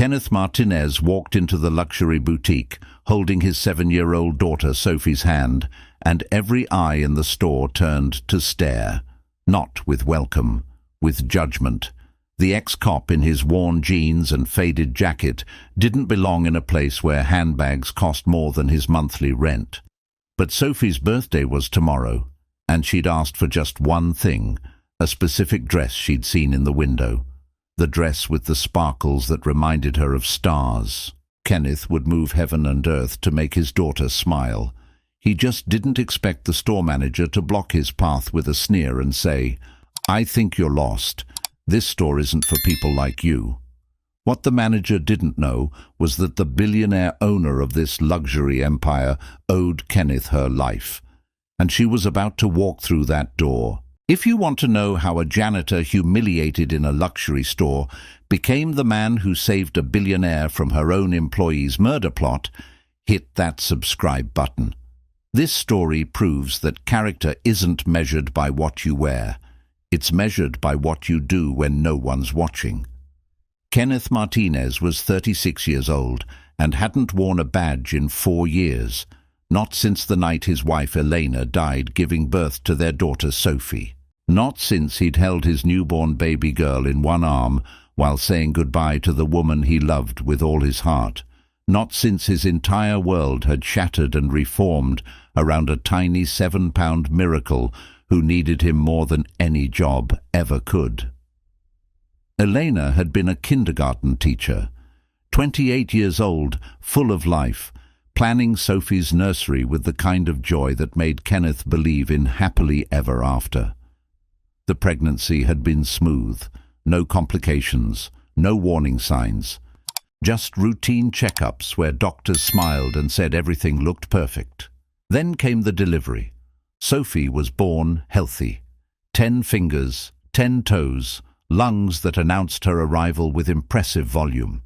Kenneth Martinez walked into the luxury boutique, holding his 7-year-old daughter Sophie's hand, and every eye in the store turned to stare, not with welcome, with judgment. The ex-cop in his worn jeans and faded jacket didn't belong in a place where handbags cost more than his monthly rent. But Sophie's birthday was tomorrow, and she'd asked for just one thing, a specific dress she'd seen in the window. The dress with the sparkles that reminded her of stars. Kenneth would move heaven and earth to make his daughter smile. He just didn't expect the store manager to block his path with a sneer and say, "I think you're lost. This store isn't for people like you." What the manager didn't know was that the billionaire owner of this luxury empire owed Kenneth her life, and she was about to walk through that door. If you want to know how a janitor humiliated in a luxury store became the man who saved a billionaire from her own employee's murder plot, hit that subscribe button. This story proves that character isn't measured by what you wear. It's measured by what you do when no one's watching. Kenneth Martinez was 36 years old and hadn't worn a badge in 4 years, not since the night his wife Elena died giving birth to their daughter Sophie. Not since he'd held his newborn baby girl in one arm while saying goodbye to the woman he loved with all his heart. Not since his entire world had shattered and reformed around a tiny 7-pound miracle who needed him more than any job ever could. Elena had been a kindergarten teacher, 28 years old, full of life, planning Sophie's nursery with the kind of joy that made Kenneth believe in happily ever after. The pregnancy had been smooth, no complications, no warning signs, just routine checkups where doctors smiled and said everything looked perfect. Then came the delivery. Sophie was born healthy. 10 fingers, 10 toes, lungs that announced her arrival with impressive volume.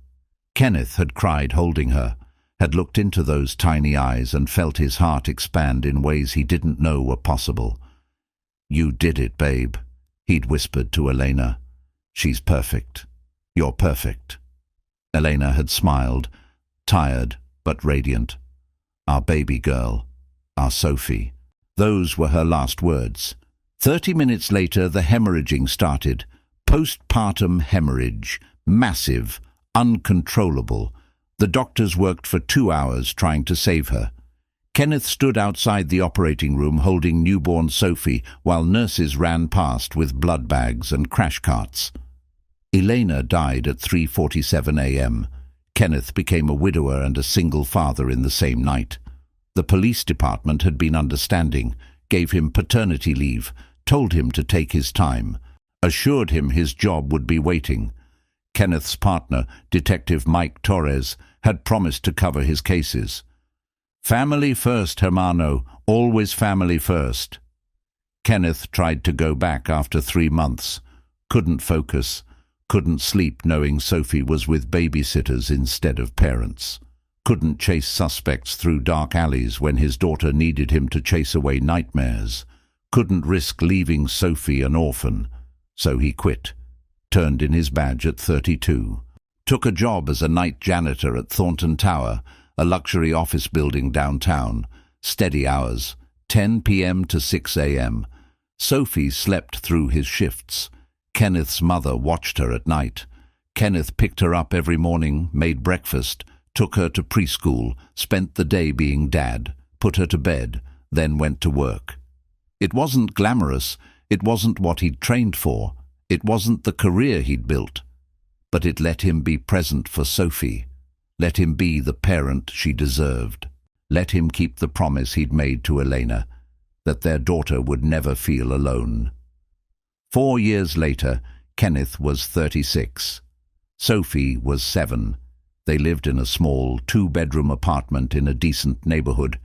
Kenneth had cried holding her, had looked into those tiny eyes and felt his heart expand in ways he didn't know were possible. "You did it, babe," he'd whispered to Elena. "She's perfect. You're perfect." Elena had smiled, tired but radiant. "Our baby girl, our Sophie." Those were her last words. 30 minutes later, the hemorrhaging started. Postpartum hemorrhage, massive, uncontrollable. The doctors worked for 2 hours trying to save her. Kenneth stood outside the operating room holding newborn Sophie while nurses ran past with blood bags and crash carts. Elena died at 3:47 a.m. Kenneth became a widower and a single father in the same night. The police department had been understanding, gave him paternity leave, told him to take his time, assured him his job would be waiting. Kenneth's partner, Detective Mike Torres, had promised to cover his cases. "Family first, hermano, always family first." Kenneth tried to go back after 3 months, couldn't focus, couldn't sleep knowing Sophie was with babysitters instead of parents, couldn't chase suspects through dark alleys when his daughter needed him to chase away nightmares, couldn't risk leaving Sophie an orphan. So he quit, turned in his badge at 32, took a job as a night janitor at Thornton Tower, a luxury office building downtown, steady hours, 10 p.m. to 6 a.m. Sophie slept through his shifts. Kenneth's mother watched her at night. Kenneth picked her up every morning, made breakfast, took her to preschool, spent the day being dad, put her to bed, then went to work. It wasn't glamorous, it wasn't what he'd trained for, it wasn't the career he'd built, but it let him be present for Sophie, let him be the parent she deserved, let him keep the promise he'd made to Elena, that their daughter would never feel alone. 4 years later, Kenneth was 36. Sophie was 7. They lived in a small 2-bedroom apartment in a decent neighborhood.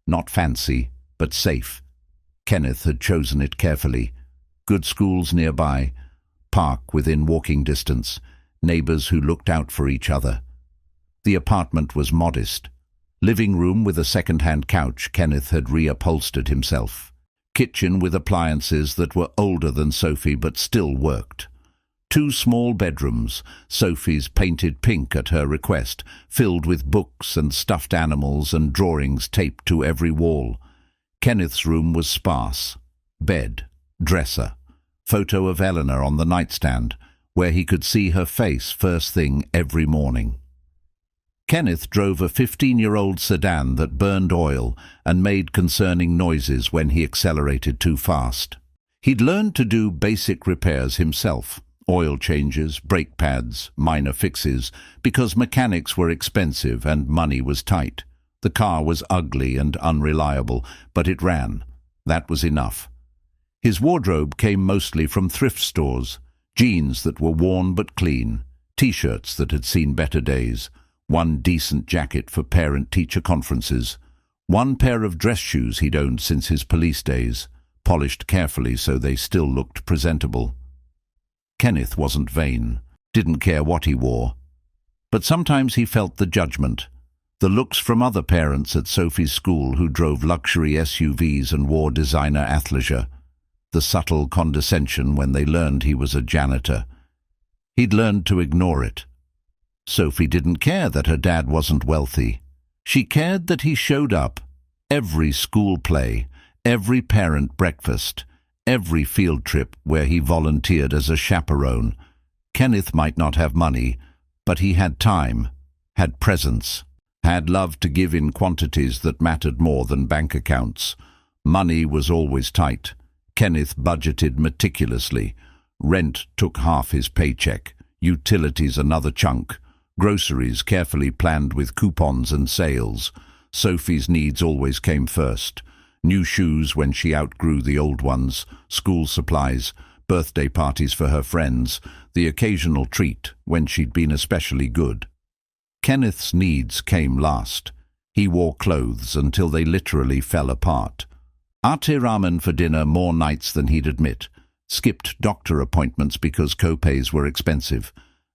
Not fancy, but safe. Kenneth had chosen it carefully. Good schools nearby, park within walking distance, neighbors who looked out for each other. The apartment was modest. Living room with a second-hand couch Kenneth had reupholstered himself. Kitchen with appliances that were older than Sophie but still worked. 2 small bedrooms, Sophie's painted pink at her request, filled with books and stuffed animals and drawings taped to every wall. Kenneth's room was sparse. Bed, dresser, photo of Eleanor on the nightstand, where he could see her face first thing every morning. Kenneth drove a 15-year-old sedan that burned oil and made concerning noises when he accelerated too fast. He'd learned to do basic repairs himself. Oil changes, brake pads, minor fixes, because mechanics were expensive and money was tight. The car was ugly and unreliable, but it ran. That was enough. His wardrobe came mostly from thrift stores, jeans that were worn but clean, t-shirts that had seen better days, one decent jacket for parent-teacher conferences, one pair of dress shoes he'd owned since his police days, polished carefully so they still looked presentable. Kenneth wasn't vain, didn't care what he wore. But sometimes he felt the judgment, the looks from other parents at Sophie's school who drove luxury SUVs and wore designer athleisure, the subtle condescension when they learned he was a janitor. He'd learned to ignore it. Sophie didn't care that her dad wasn't wealthy. She cared that he showed up. Every school play, every parent breakfast, every field trip where he volunteered as a chaperone. Kenneth might not have money, but he had time, had presence, had love to give in quantities that mattered more than bank accounts. Money was always tight. Kenneth budgeted meticulously. Rent took half his paycheck, utilities another chunk, groceries carefully planned with coupons and sales. Sophie's needs always came first. New shoes when she outgrew the old ones, school supplies, birthday parties for her friends, the occasional treat when she'd been especially good. Kenneth's needs came last. He wore clothes until they literally fell apart. Ate ramen for dinner more nights than he'd admit, skipped doctor appointments because co-pays were expensive,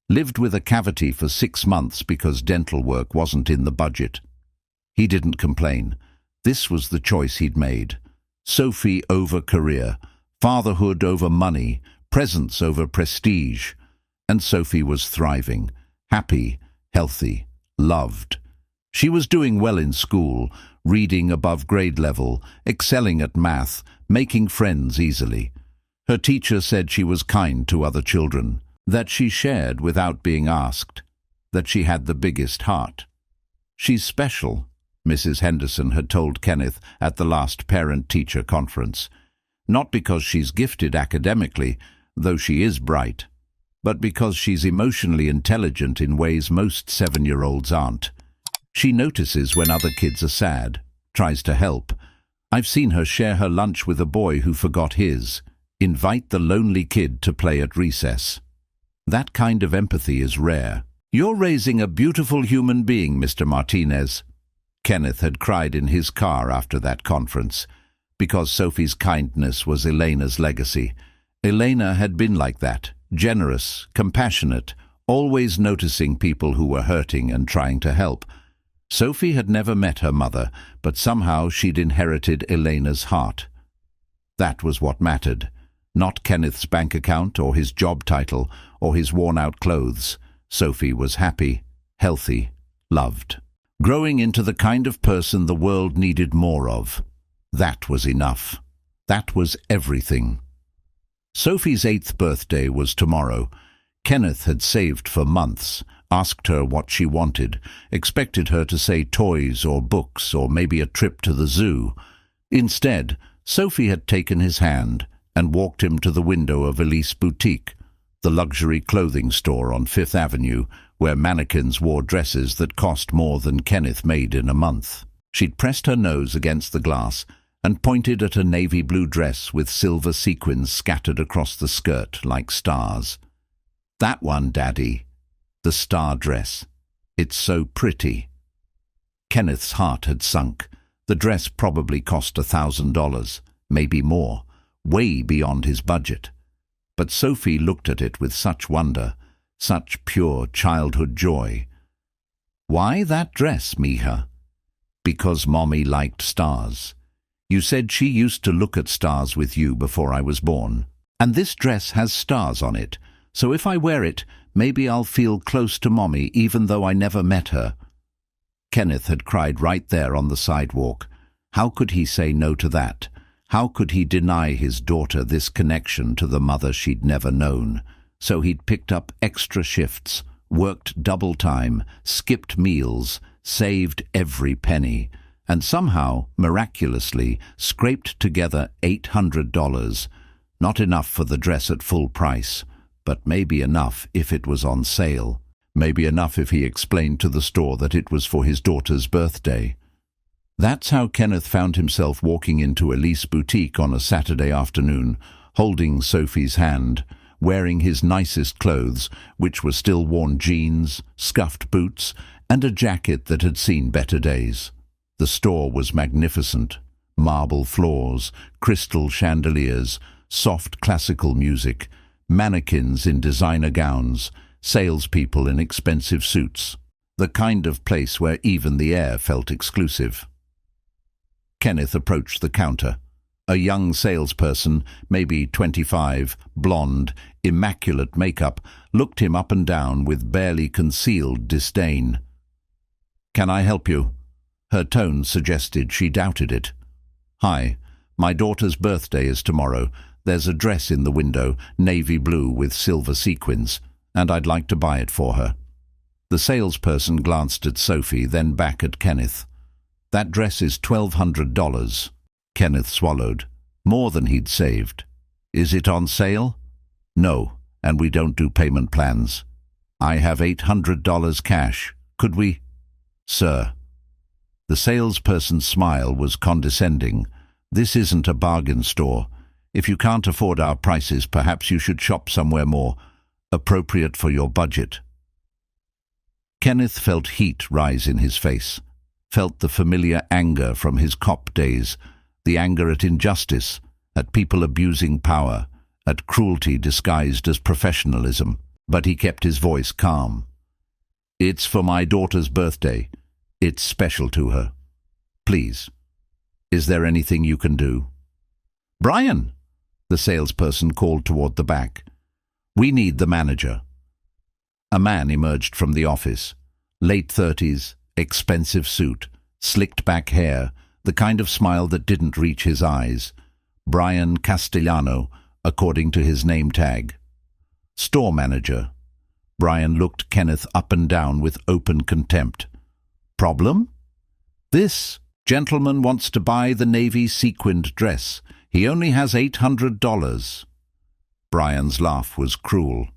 lived with a cavity for 6 months because dental work wasn't in the budget. He didn't complain. This was the choice he'd made. Sophie over career, fatherhood over money, presence over prestige. And Sophie was thriving, happy, healthy, loved. She was doing well in school, reading above grade level, excelling at math, making friends easily. Her teacher said she was kind to other children, that she shared without being asked, that she had the biggest heart. "She's special," Mrs. Henderson had told Kenneth at the last parent-teacher conference. "Not because she's gifted academically, though she is bright, but because she's emotionally intelligent in ways most 7-year-olds aren't. She notices when other kids are sad, tries to help. I've seen her share her lunch with a boy who forgot his, invite the lonely kid to play at recess. That kind of empathy is rare. You're raising a beautiful human being, Mr. Martinez," Kenneth had cried in his car after that conference, because Sophie's kindness was Elena's legacy. Elena had been like that, generous, compassionate, always noticing people who were hurting and trying to help. Sophie had never met her mother, but somehow she'd inherited Elena's heart. That was what mattered, not Kenneth's bank account or his job title or his worn-out clothes. Sophie was happy, healthy, loved. Growing into the kind of person the world needed more of. That was enough. That was everything. Sophie's 8th birthday was tomorrow. Kenneth had saved for months, asked her what she wanted, expected her to say toys or books or maybe a trip to the zoo. Instead, Sophie had taken his hand and walked him to the window of Elise Boutique, the luxury clothing store on 5th Avenue, where mannequins wore dresses that cost more than Kenneth made in a month. She'd pressed her nose against the glass and pointed at a navy blue dress with silver sequins scattered across the skirt like stars. "That one, Daddy. The star dress. It's so pretty." Kenneth's heart had sunk. The dress probably cost $1,000, maybe more, way beyond his budget. But Sophie looked at it with such wonder, such pure childhood joy. "Why that dress, Mija?" "Because Mommy liked stars. You said she used to look at stars with you before I was born. And this dress has stars on it, So if I wear it, maybe I'll feel close to Mommy even though I never met her." Kenneth had cried right there on the sidewalk. How could he say no to that? How could he deny his daughter this connection to the mother she'd never known? So he'd picked up extra shifts, worked double time, skipped meals, saved every penny, and somehow, miraculously, scraped together $800. Not enough for the dress at full price, but maybe enough if it was on sale. Maybe enough if he explained to the store that it was for his daughter's birthday. That's how Kenneth found himself walking into Elise Boutique on a Saturday afternoon, holding Sophie's hand, wearing his nicest clothes, which were still worn jeans, scuffed boots, and a jacket that had seen better days. The store was magnificent. Marble floors, crystal chandeliers, soft classical music, mannequins in designer gowns, salespeople in expensive suits. The kind of place where even the air felt exclusive. Kenneth approached the counter. A young salesperson, maybe 25, blonde, immaculate makeup, looked him up and down with barely concealed disdain. "Can I help you?" Her tone suggested she doubted it. "Hi, my daughter's birthday is tomorrow. There's a dress in the window, navy blue with silver sequins, and I'd like to buy it for her." The salesperson glanced at Sophie, then back at Kenneth. "That dress is $1,200. Kenneth swallowed. More than he'd saved. "Is it on sale?" "No, and we don't do payment plans." "I have $800 cash. Could we—" "Sir." The salesperson's smile was condescending. "This isn't a bargain store. If you can't afford our prices, perhaps you should shop somewhere more appropriate for your budget." Kenneth felt heat rise in his face, felt the familiar anger from his cop days, the anger at injustice, at people abusing power, at cruelty disguised as professionalism. But he kept his voice calm. "It's for my daughter's birthday. It's special to her. Please, is there anything you can do?" "Brian!" the salesperson called toward the back. "We need the manager." A man emerged from the office. Late 30s, expensive suit, slicked back hair, the kind of smile that didn't reach his eyes. Brian Castellano, according to his name tag. "Store manager." Brian looked Kenneth up and down with open contempt. "Problem?" "This gentleman wants to buy the navy sequined dress. He only has $800. Brian's laugh was cruel.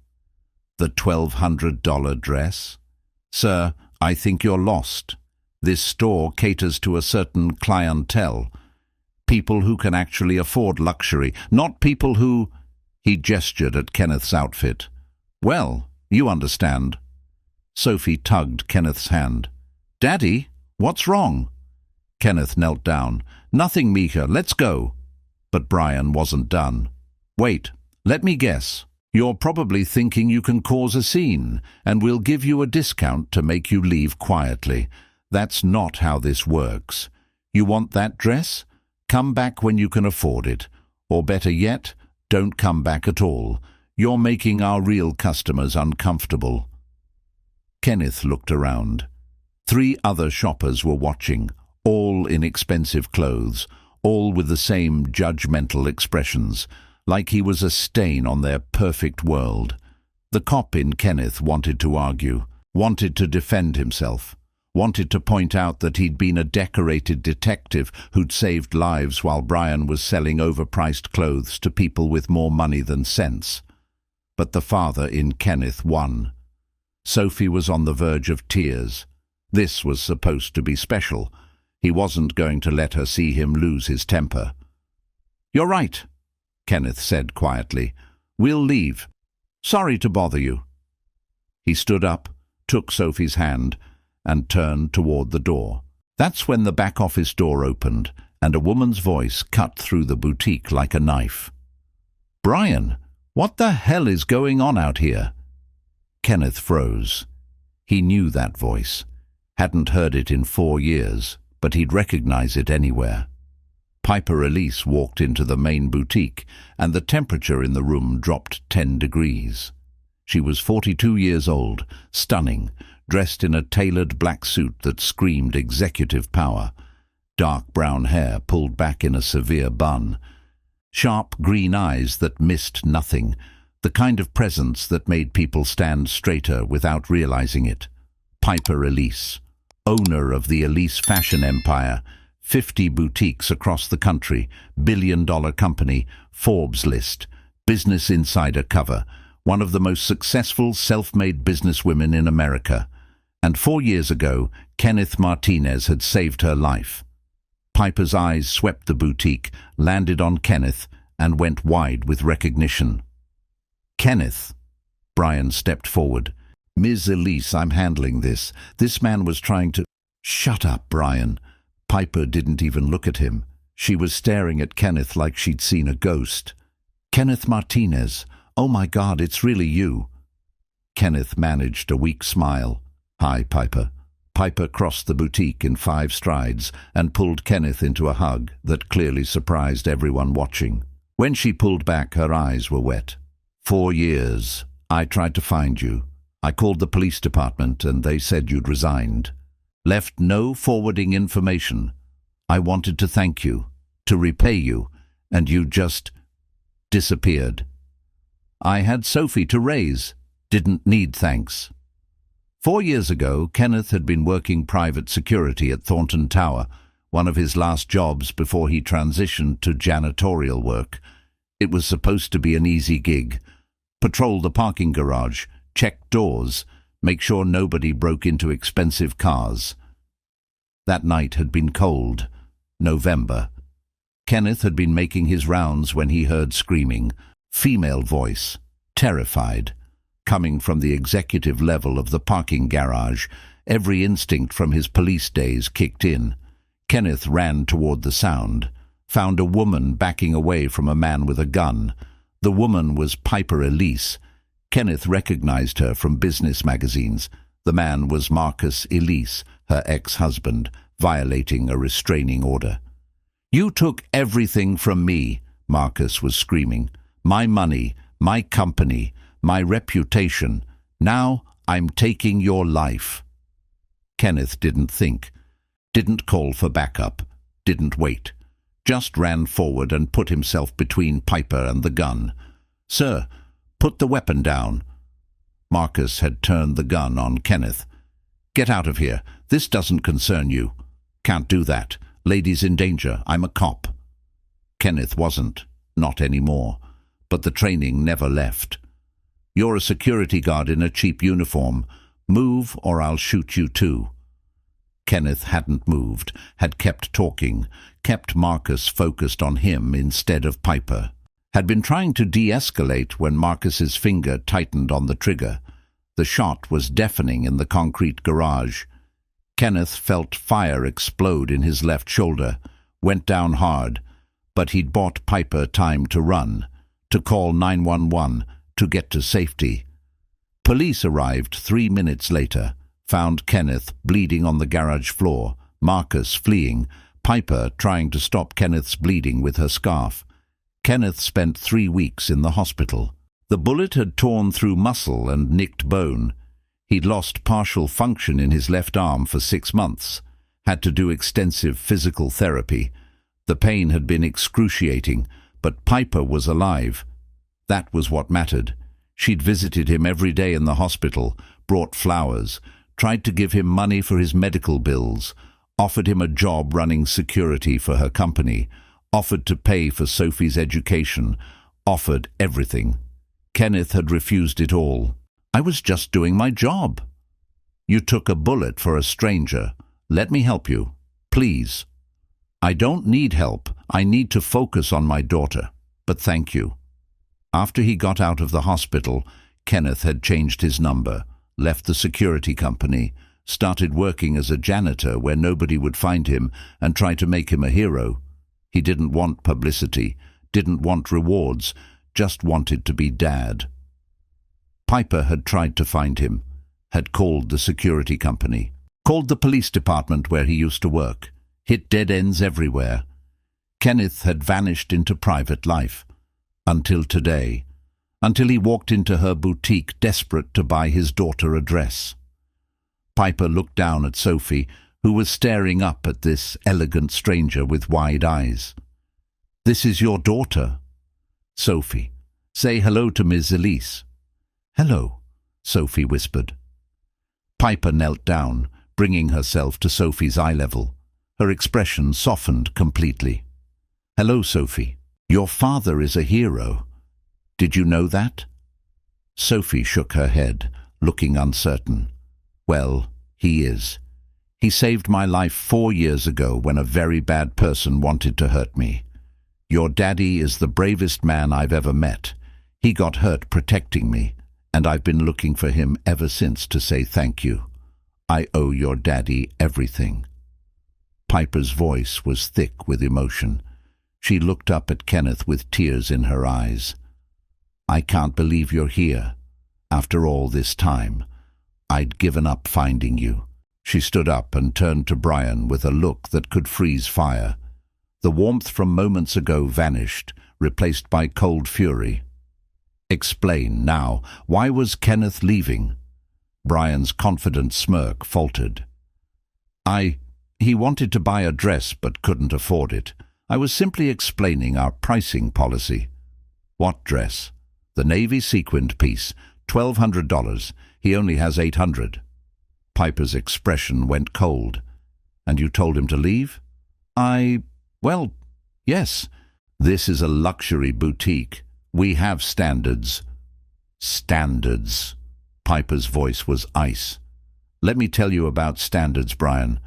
"The $1,200 dress? Sir, I think you're lost. This store caters to a certain clientele. People who can actually afford luxury, not people who—" He gestured at Kenneth's outfit. "Well, you understand." Sophie tugged Kenneth's hand. "Daddy, what's wrong?" Kenneth knelt down. "Nothing, Mika, let's go." But Brian wasn't done. "Wait, let me guess. You're probably thinking you can cause a scene, and we'll give you a discount to make you leave quietly. That's not how this works. You want that dress? Come back when you can afford it. Or better yet, don't come back at all. You're making our real customers uncomfortable." Kenneth looked around. 3 other shoppers were watching, all in expensive clothes, all with the same judgmental expressions, like he was a stain on their perfect world. The cop in Kenneth wanted to argue, wanted to defend himself, wanted to point out that he'd been a decorated detective who'd saved lives while Brian was selling overpriced clothes to people with more money than sense. But the father in Kenneth won. Sophie was on the verge of tears. This was supposed to be special. He wasn't going to let her see him lose his temper. "You're right," Kenneth said quietly. "We'll leave. Sorry to bother you." He stood up, took Sophie's hand, and turned toward the door. That's when the back office door opened, and a woman's voice cut through the boutique like a knife. "Brian, what the hell is going on out here?" Kenneth froze. He knew that voice. Hadn't heard it in 4 years, but he'd recognize it anywhere. Piper Elise walked into the main boutique, and the temperature in the room dropped 10 degrees. She was 42 years old, stunning, dressed in a tailored black suit that screamed executive power. Dark brown hair pulled back in a severe bun. Sharp green eyes that missed nothing, the kind of presence that made people stand straighter without realizing it. Piper Elise, owner of the Elise fashion empire, 50 boutiques across the country, billion-dollar company, Forbes list, Business Insider cover, one of the most successful self-made businesswomen in America. And 4 years ago, Kenneth Martinez had saved her life. Piper's eyes swept the boutique, landed on Kenneth, and went wide with recognition. "Kenneth." Brian stepped forward. "Ms. Elise, I'm handling this. This man was trying to—" "Shut up, Brian." Piper didn't even look at him. She was staring at Kenneth like she'd seen a ghost. "Kenneth Martinez. Oh my God, it's really you." Kenneth managed a weak smile. "Hi, Piper." Piper crossed the boutique in 5 strides and pulled Kenneth into a hug that clearly surprised everyone watching. When she pulled back, her eyes were wet. 4 years. I tried to find you. I called the police department and they said you'd resigned. Left no forwarding information. I wanted to thank you, to repay you, and you just disappeared. I had Sophie to raise. Didn't need thanks." 4 years ago, Kenneth had been working private security at Thornton Tower, one of his last jobs before he transitioned to janitorial work. It was supposed to be an easy gig. Patrol the parking garage, check doors, make sure nobody broke into expensive cars. That night had been cold. November. Kenneth had been making his rounds when he heard screaming. Female voice. Terrified. Coming from the executive level of the parking garage, every instinct from his police days kicked in. Kenneth ran toward the sound. Found a woman backing away from a man with a gun. The woman was Piper Elise. Kenneth recognized her from business magazines. The man was Marcus Elise, her ex-husband, violating a restraining order. "You took everything from me," Marcus was screaming. "My money, my company, my reputation. Now I'm taking your life." Kenneth didn't think, didn't call for backup, didn't wait. Just ran forward and put himself between Piper and the gun. "Sir, put the weapon down." Marcus had turned the gun on Kenneth. "Get out of here. This doesn't concern you." "Can't do that. Lady's in danger. I'm a cop." Kenneth wasn't. Not anymore. But the training never left. "You're a security guard in a cheap uniform. Move or I'll shoot you too." Kenneth hadn't moved, had kept talking, kept Marcus focused on him instead of Piper. Had been trying to de-escalate when Marcus's finger tightened on the trigger. The shot was deafening in the concrete garage. Kenneth felt fire explode in his left shoulder, went down hard, but he'd bought Piper time to run, to call 911, to get to safety. Police arrived 3 minutes later, found Kenneth bleeding on the garage floor, Marcus fleeing, Piper trying to stop Kenneth's bleeding with her scarf. Kenneth spent 3 weeks in the hospital. The bullet had torn through muscle and nicked bone. He'd lost partial function in his left arm for 6 months, had to do extensive physical therapy. The pain had been excruciating, but Piper was alive. That was what mattered. She'd visited him every day in the hospital, brought flowers, tried to give him money for his medical bills, offered him a job running security for her company, offered to pay for Sophie's education, offered everything. Kenneth had refused it all. "I was just doing my job." "You took a bullet for a stranger. Let me help you. Please." "I don't need help. I need to focus on my daughter. But thank you." After he got out of the hospital, Kenneth had changed his number, left the security company, started working as a janitor where nobody would find him, and tried to make him a hero. He didn't want publicity, didn't want rewards, just wanted to be Dad. Piper had tried to find him, had called the security company, called the police department where he used to work, hit dead ends everywhere. Kenneth had vanished into private life. Until today. until he walked into her boutique desperate to buy his daughter a dress. Piper looked down at Sophie, who was staring up at this elegant stranger with wide eyes. "This is your daughter." "Sophie, say hello to Miss Elise." "Hello," Sophie whispered. Piper knelt down, bringing herself to Sophie's eye level. Her expression softened completely. "Hello, Sophie. Your father is a hero. Did you know that?" Sophie shook her head, looking uncertain. "Well, he is. He saved my life 4 years ago when a very bad person wanted to hurt me. Your daddy is the bravest man I've ever met. He got hurt protecting me, and I've been looking for him ever since to say thank you. I owe your daddy everything." Piper's voice was thick with emotion. She looked up at Kenneth with tears in her eyes. "I can't believe you're here. After all this time, I'd given up finding you." She stood up and turned to Brian with a look that could freeze fire. The warmth from moments ago vanished, replaced by cold fury. "Explain now. Why was Kenneth leaving?" Brian's confident smirk faltered. He wanted to buy a dress but couldn't afford it. I was simply explaining our pricing policy." "What dress?" "The navy sequined piece, $1,200. He only has $800. Piper's expression went cold. "And you told him to leave?" Well, yes. This is a luxury boutique. We have standards." "Standards." Piper's voice was ice. "Let me tell you about standards, Brian.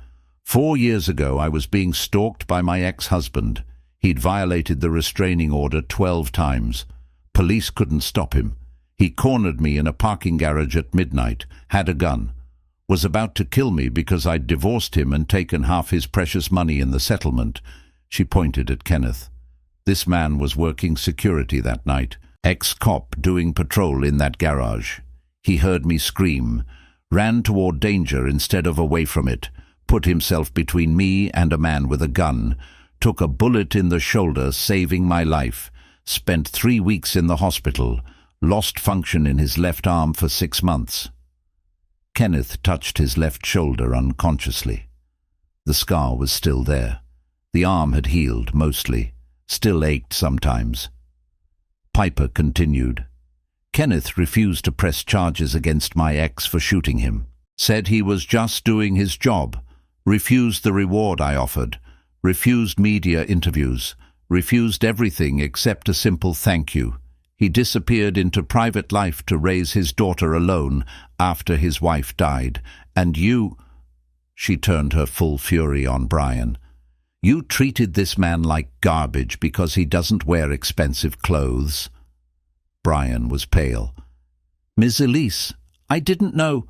4 years ago I was being stalked by my ex-husband. He'd violated the restraining order 12 times. Police couldn't stop him. He cornered me in a parking garage at midnight, had a gun, was about to kill me because I'd divorced him and taken half his precious money in the settlement." She pointed at Kenneth. "This man was working security that night, ex-cop doing patrol in that garage. He heard me scream, ran toward danger instead of away from it, put himself between me and a man with a gun, took a bullet in the shoulder, saving my life, spent 3 weeks in the hospital, lost function in his left arm for 6 months. Kenneth touched his left shoulder unconsciously. The scar was still there. The arm had healed, mostly, still ached sometimes. Piper continued. Kenneth refused to press charges against my ex for shooting him. Said he was just doing his job. Refused the reward I offered. Refused media interviews. Refused everything except a simple thank you. He disappeared into private life to raise his daughter alone after his wife died. And you... She turned her full fury on Brian. You treated this man like garbage because he doesn't wear expensive clothes. Brian was pale. Miss Elise, I didn't know.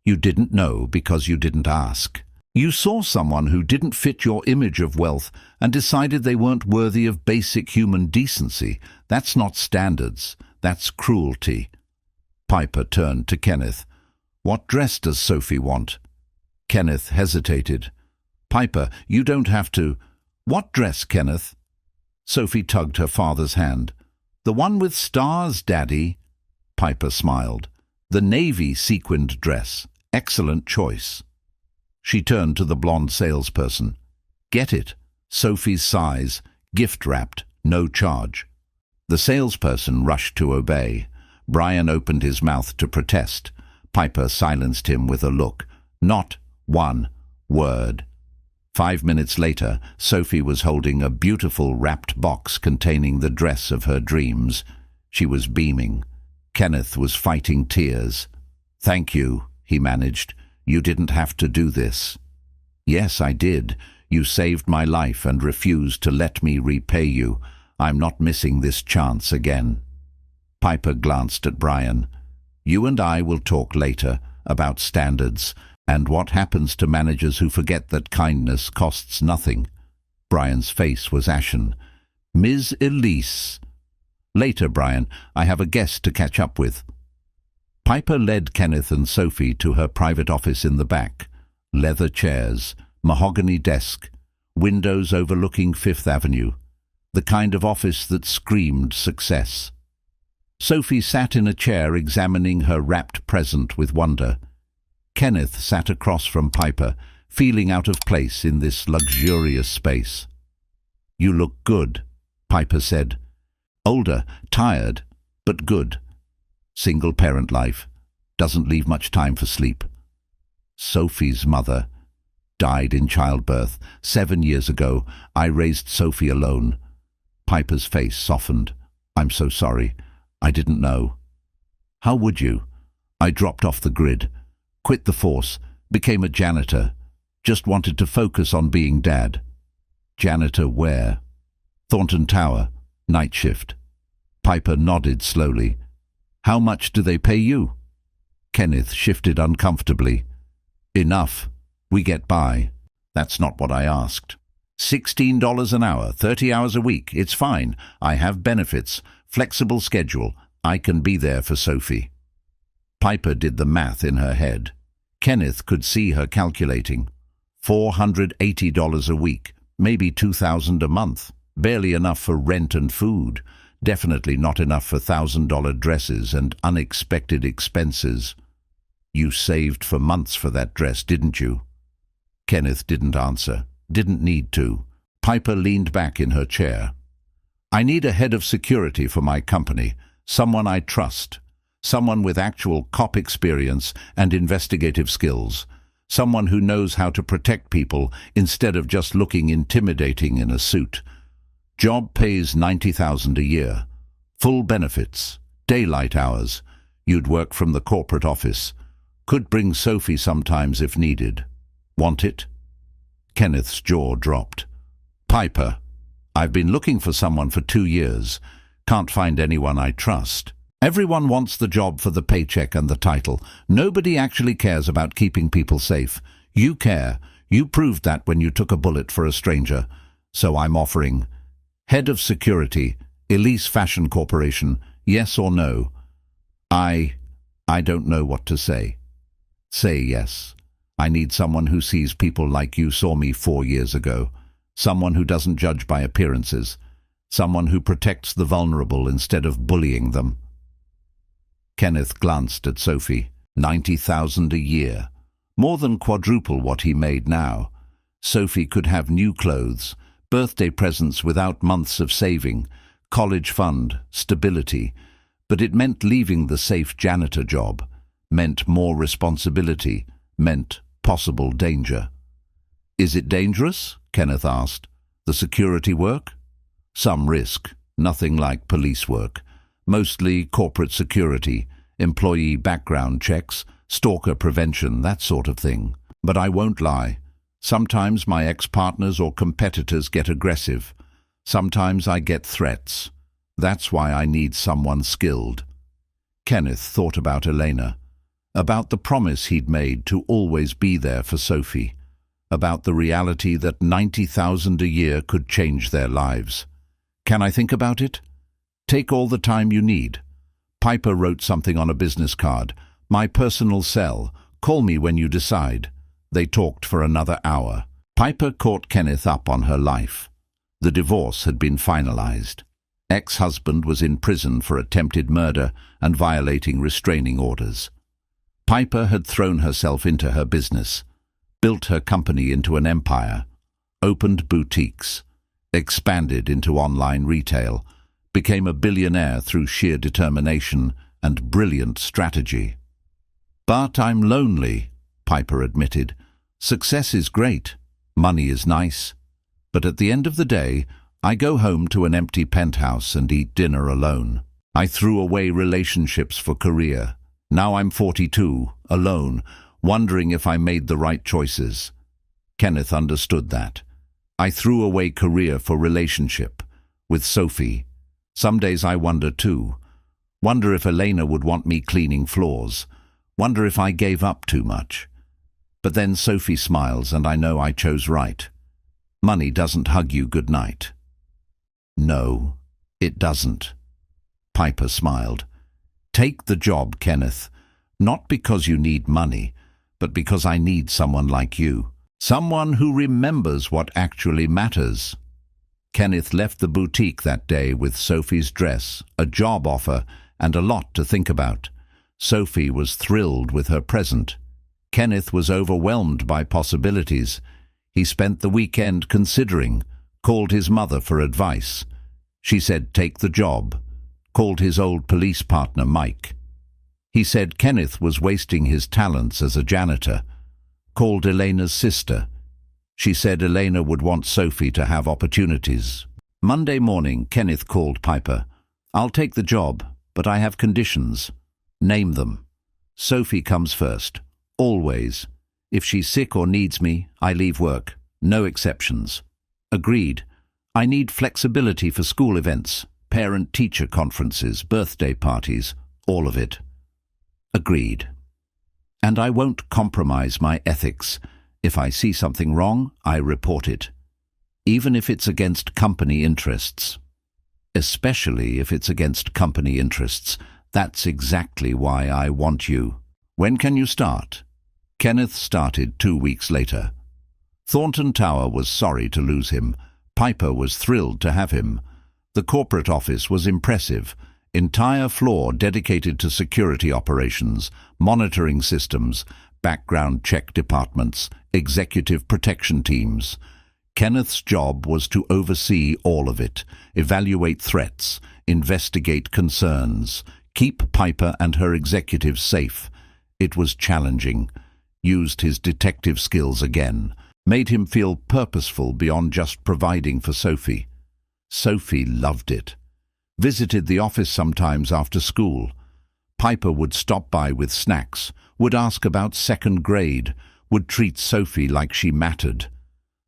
You didn't know because you didn't ask. You saw someone who didn't fit your image of wealth and decided they weren't worthy of basic human decency. That's not standards. That's cruelty. Piper turned to Kenneth. What dress does Sophie want? Kenneth hesitated. Piper, you don't have to. What dress, Kenneth? Sophie tugged her father's hand. The one with stars, Daddy. Piper smiled. The navy sequined dress. Excellent choice. She turned to the blonde salesperson. Get it. Sophie's size. Gift-wrapped. No charge. The salesperson rushed to obey. Brian opened his mouth to protest. Piper silenced him with a look. Not one word. 5 minutes later, Sophie was holding a beautiful wrapped box containing the dress of her dreams. She was beaming. Kenneth was fighting tears. Thank you, he managed. You didn't have to do this. Yes, I did. You saved my life and refused to let me repay you. I'm not missing this chance again. Piper glanced at Brian. You and I will talk later about standards and what happens to managers who forget that kindness costs nothing. Brian's face was ashen. Ms. Elise. Later, Brian, I have a guest to catch up with. Piper led Kenneth and Sophie to her private office in the back. Leather chairs, mahogany desk, windows overlooking Fifth Avenue. The kind of office that screamed success. Sophie sat in a chair examining her wrapped present with wonder. Kenneth sat across from Piper, feeling out of place in this luxurious space. "You look good," Piper said. "Older, tired, but good. Single-parent life. Doesn't leave much time for sleep." Sophie's mother died in childbirth 7 years ago. I raised Sophie alone. Piper's face softened. "I'm so sorry. I didn't know." "How would you? I dropped off the grid, quit the force, became a janitor. Just wanted to focus on being dad." "Janitor where?" "Thornton Tower, night shift." Piper nodded slowly. "How much do they pay you?" Kenneth shifted uncomfortably. "Enough. We get by." "That's not what I asked." $16 an hour, 30 hours a week. It's fine. I have benefits, flexible schedule. I can be there for Sophie." Piper did the math in her head. Kenneth could see her calculating. $480 a week, maybe $2,000 a month. Barely enough for rent and food. Definitely not enough for $1,000 dresses and unexpected expenses. "You saved for months for that dress, didn't you?" Kenneth didn't answer. Didn't need to. Piper leaned back in her chair. "I need a head of security for my company, someone I trust, someone with actual cop experience and investigative skills, someone who knows how to protect people instead of just looking intimidating in a suit. Job pays $90,000 a year. Full benefits, daylight hours. You'd work from the corporate office. Could bring Sophie sometimes if needed. Want it?" Kenneth's jaw dropped. "Piper, I've been looking for someone for 2 years. Can't find anyone I trust. Everyone wants the job for the paycheck and the title. Nobody actually cares about keeping people safe. You care. You proved that when you took a bullet for a stranger. So I'm offering. Head of Security, Elise Fashion Corporation, yes or no?" I don't know what to say." "Say yes. I need someone who sees people like you saw me 4 years ago. Someone who doesn't judge by appearances. Someone who protects the vulnerable instead of bullying them." Kenneth glanced at Sophie. $90,000 a year. More than quadruple what he made now. Sophie could have new clothes, birthday presents without months of saving, college fund, stability. But it meant leaving the safe janitor job, meant more responsibility, meant possible danger. "Is it dangerous?" Kenneth asked. "The security work?" "Some risk, nothing like police work. Mostly corporate security, employee background checks, stalker prevention, that sort of thing. But I won't lie. Sometimes my ex-partners or competitors get aggressive. Sometimes I get threats. That's why I need someone skilled." Kenneth thought about Elena, about the promise he'd made to always be there for Sophie, about the reality that $90,000 a year could change their lives. "Can I think about it?" "Take all the time you need." Piper wrote something on a business card. "My personal cell. Call me when you decide." They talked for another hour. Piper caught Kenneth up on her life. The divorce had been finalized. Ex-husband was in prison for attempted murder and violating restraining orders. Piper had thrown herself into her business, built her company into an empire, opened boutiques, expanded into online retail, became a billionaire through sheer determination and brilliant strategy. "But I'm lonely," Piper admitted. "Success is great, money is nice, but at the end of the day, I go home to an empty penthouse and eat dinner alone. I threw away relationships for career. Now I'm 42, alone, wondering if I made the right choices." Kenneth understood that. "I threw away career for relationship, with Sophie. Some days I wonder too. Wonder if Elena would want me cleaning floors. Wonder if I gave up too much. But then Sophie smiles and I know I chose right. Money doesn't hug you goodnight." "No, it doesn't." Piper smiled. "Take the job, Kenneth. Not because you need money, but because I need someone like you. Someone who remembers what actually matters." Kenneth left the boutique that day with Sophie's dress, a job offer, and a lot to think about. Sophie was thrilled with her present. Kenneth was overwhelmed by possibilities. He spent the weekend considering, called his mother for advice. She said take the job, called his old police partner Mike. He said Kenneth was wasting his talents as a janitor, called Elena's sister. She said Elena would want Sophie to have opportunities. Monday morning, Kenneth called Piper. I'll take the job, but I have conditions. Name them. Sophie comes first. Always. If she's sick or needs me, I leave work. No exceptions. Agreed. I need flexibility for school events, parent-teacher conferences, birthday parties, all of it. Agreed. And I won't compromise my ethics. If I see something wrong, I report it. Even if it's against company interests. Especially if it's against company interests. That's exactly why I want you. When can you start? Kenneth started 2 weeks later. Thornton Tower was sorry to lose him. Piper was thrilled to have him. The corporate office was impressive. Entire floor dedicated to security operations, monitoring systems, background check departments, executive protection teams. Kenneth's job was to oversee all of it, evaluate threats, investigate concerns, keep Piper and her executives safe. It was challenging. Used his detective skills again. Made him feel purposeful beyond just providing for Sophie. Sophie loved it. Visited the office sometimes after school. Piper would stop by with snacks, would ask about second grade, would treat Sophie like she mattered.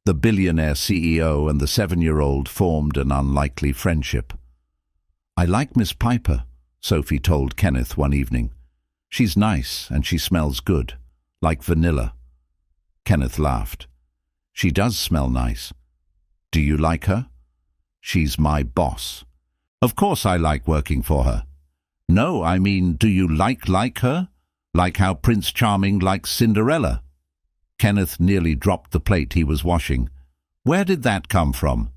The billionaire CEO and the 7-year-old formed an unlikely friendship. I like Miss Piper, Sophie told Kenneth one evening. She's nice and she smells good, like vanilla. Kenneth laughed. She does smell nice. Do you like her? She's my boss. Of course I like working for her. No, I mean, do you like her? Like how Prince Charming likes Cinderella? Kenneth nearly dropped the plate he was washing. Where did that come from?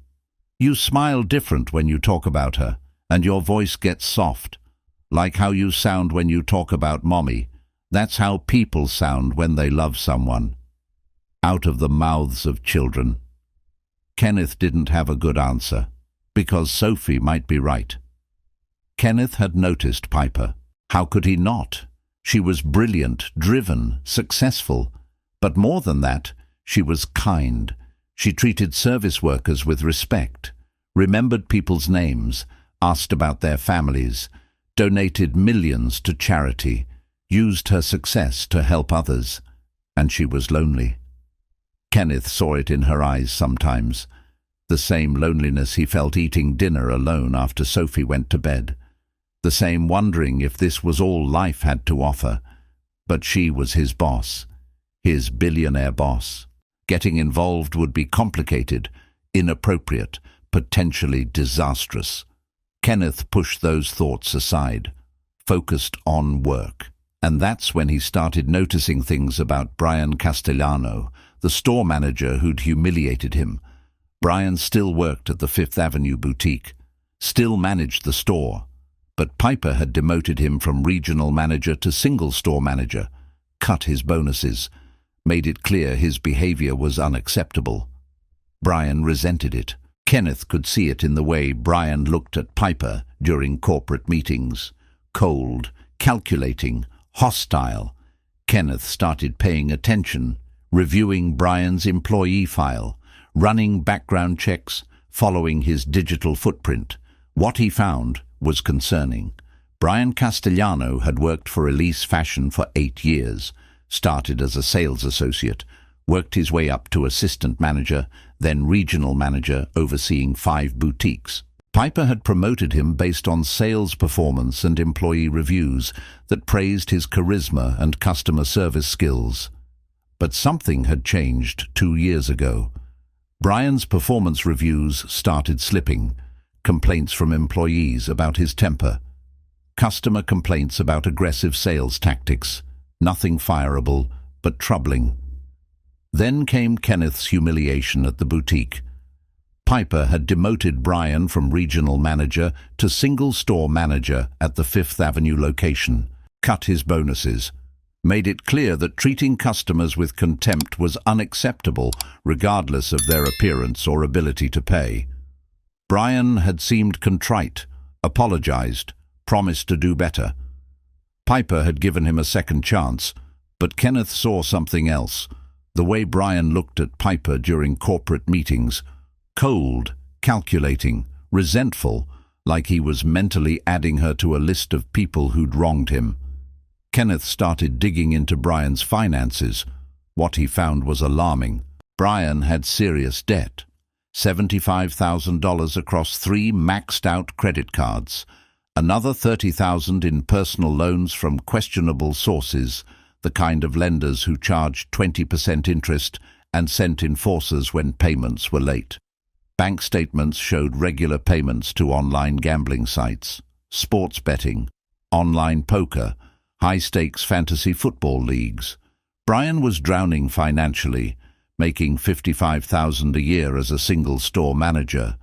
You smile different when you talk about her, and your voice gets soft. Like how you sound when you talk about Mommy. That's how people sound when they love someone. Out of the mouths of children. Kenneth didn't have a good answer, because Sophie might be right. Kenneth had noticed Piper. How could he not? She was brilliant, driven, successful. But more than that, she was kind. She treated service workers with respect, remembered people's names, asked about their families, donated millions to charity, used her success to help others. And she was lonely. Kenneth saw it in her eyes sometimes. The same loneliness he felt eating dinner alone after Sophie went to bed. The same wondering if this was all life had to offer. But she was his boss. His billionaire boss. Getting involved would be complicated, inappropriate, potentially disastrous. Kenneth pushed those thoughts aside, focused on work. And that's when he started noticing things about Brian Castellano, the store manager who'd humiliated him. Brian still worked at the Fifth Avenue boutique, still managed the store, but Piper had demoted him from regional manager to single store manager, cut his bonuses, made it clear his behavior was unacceptable. Brian resented it. Kenneth could see it in the way Brian looked at Piper during corporate meetings. Cold, calculating, hostile. Kenneth started paying attention, reviewing Brian's employee file, running background checks, following his digital footprint. What he found was concerning. Brian Castellano had worked for Elise Fashion for 8 years, started as a sales associate, worked his way up to assistant manager, then regional manager overseeing 5 boutiques. Piper had promoted him based on sales performance and employee reviews that praised his charisma and customer service skills. But something had changed 2 years ago. Brian's performance reviews started slipping. Complaints from employees about his temper. Customer complaints about aggressive sales tactics. Nothing fireable, but troubling. Then came Kenneth's humiliation at the boutique. Piper had demoted Brian from regional manager to single store manager at the Fifth Avenue location, cut his bonuses, made it clear that treating customers with contempt was unacceptable regardless of their appearance or ability to pay. Brian had seemed contrite, apologized, promised to do better. Piper had given him a second chance, but Kenneth saw something else. The way Brian looked at Piper during corporate meetings, cold, calculating, resentful, like he was mentally adding her to a list of people who'd wronged him. Kenneth started digging into Brian's finances. What he found was alarming. Brian had serious debt. $75,000 across 3 maxed-out credit cards. Another $30,000 in personal loans from questionable sources, the kind of lenders who charged 20% interest and sent enforcers when payments were late. Bank statements showed regular payments to online gambling sites, sports betting, online poker, high-stakes fantasy football leagues. Brian was drowning financially, making $55,000 a year as a single-store manager,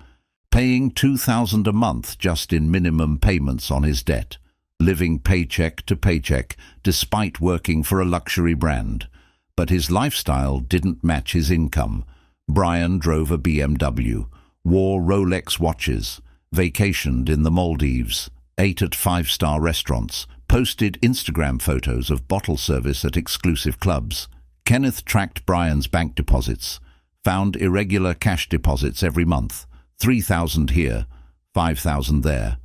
paying $2,000 a month just in minimum payments on his debt, living paycheck to paycheck despite working for a luxury brand. But his lifestyle didn't match his income. Brian drove a BMW, wore Rolex watches, vacationed in the Maldives, ate at 5-star restaurants, posted Instagram photos of bottle service at exclusive clubs. Kenneth tracked Brian's bank deposits, found irregular cash deposits every month, $3,000 here, $5,000 there,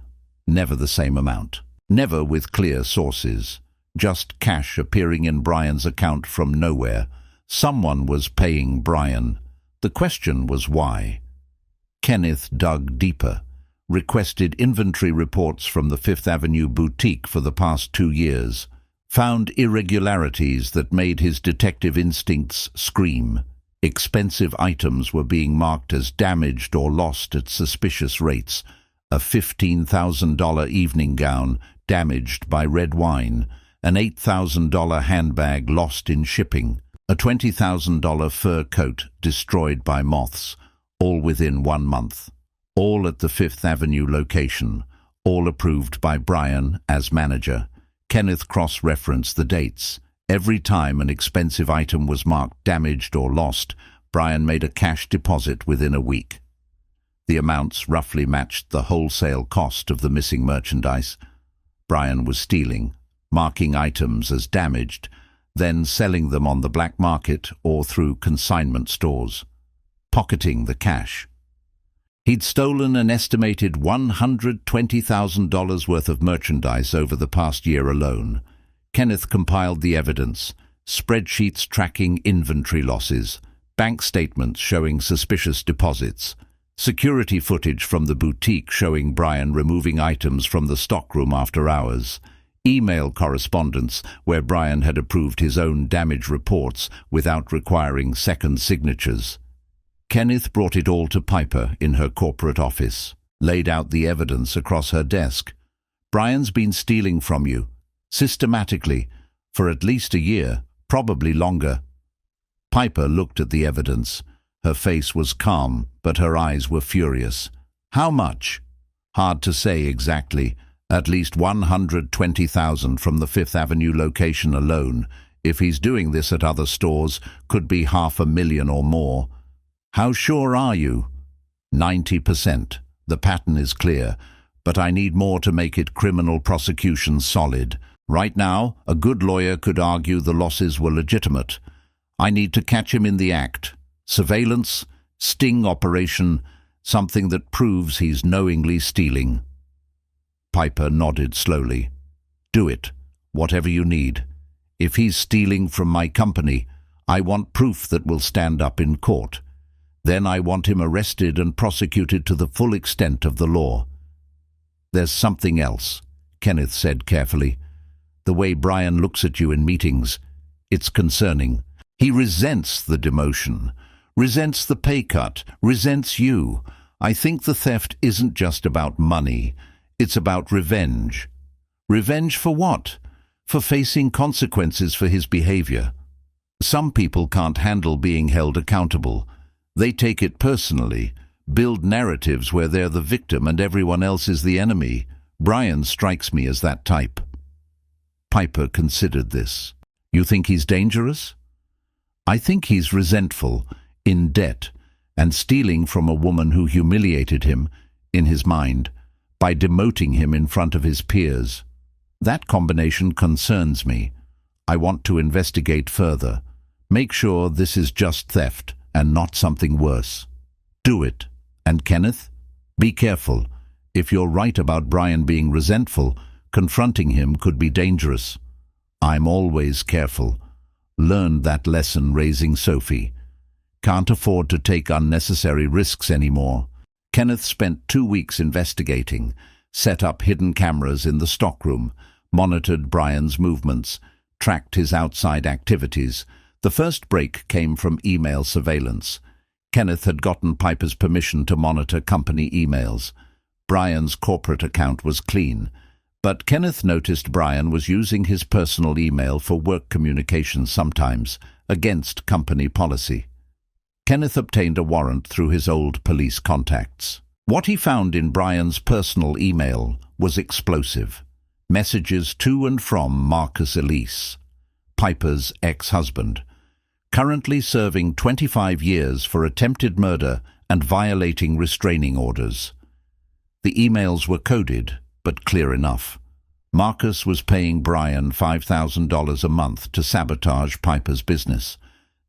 never the same amount, never with clear sources, just cash appearing in Brian's account from nowhere. Someone was paying Brian. The question was why. Kenneth dug deeper, requested inventory reports from the Fifth Avenue boutique for the past 2 years, found irregularities that made his detective instincts scream. Expensive items were being marked as damaged or lost at suspicious rates. A $15,000 evening gown damaged by red wine, an $8,000 handbag lost in shipping, a $20,000 fur coat destroyed by moths, all within 1 month. All at the Fifth Avenue location, all approved by Brian as manager. Kenneth cross-referenced the dates. Every time an expensive item was marked damaged or lost, Brian made a cash deposit within a week. The amounts roughly matched the wholesale cost of the missing merchandise. Brian was stealing, marking items as damaged, then selling them on the black market or through consignment stores, pocketing the cash. He'd stolen an estimated $120,000 worth of merchandise over the past year alone. Kenneth compiled the evidence, spreadsheets tracking inventory losses, bank statements showing suspicious deposits, security footage from the boutique showing Brian removing items from the stockroom after hours, email correspondence where Brian had approved his own damage reports without requiring second signatures. Kenneth brought it all to Piper in her corporate office, laid out the evidence across her desk. Brian's been stealing from you, systematically, for at least a year, probably longer. Piper looked at the evidence. Her face was calm, but her eyes were furious. How much? Hard to say exactly. At least $120,000 from the Fifth Avenue location alone. If he's doing this at other stores, could be $500,000 or more. How sure are you? 90%. The pattern is clear, but I need more to make it criminal prosecution solid. Right now, a good lawyer could argue the losses were legitimate. I need to catch him in the act. Surveillance, sting operation, something that proves he's knowingly stealing. Piper nodded slowly. Do it, whatever you need. If he's stealing from my company, I want proof that will stand up in court. Then I want him arrested and prosecuted to the full extent of the law. There's something else, Kenneth said carefully. The way Brian looks at you in meetings, it's concerning. He resents the demotion, resents the pay cut, resents you. I think the theft isn't just about money. It's about revenge. Revenge for what? For facing consequences for his behavior. Some people can't handle being held accountable. They take it personally, build narratives where they're the victim and everyone else is the enemy. Brian strikes me as that type." Piper considered this. "You think he's dangerous?" "I think he's resentful, in debt, and stealing from a woman who humiliated him, in his mind, by demoting him in front of his peers. That combination concerns me. I want to investigate further. Make sure this is just theft and not something worse." "Do it. And Kenneth, be careful. If you're right about Brian being resentful, confronting him could be dangerous." "I'm always careful. Learned that lesson raising Sophie. Can't afford to take unnecessary risks anymore." Kenneth spent 2 weeks investigating, set up hidden cameras in the stockroom, monitored Brian's movements, tracked his outside activities. The first break came from email surveillance. Kenneth had gotten Piper's permission to monitor company emails. Brian's corporate account was clean, but Kenneth noticed Brian was using his personal email for work communication sometimes, against company policy. Kenneth obtained a warrant through his old police contacts. What he found in Brian's personal email was explosive. Messages to and from Marcus Elise, Piper's ex-husband, currently serving 25 years for attempted murder and violating restraining orders. The emails were coded, but clear enough. Marcus was paying Brian $5,000 a month to sabotage Piper's business.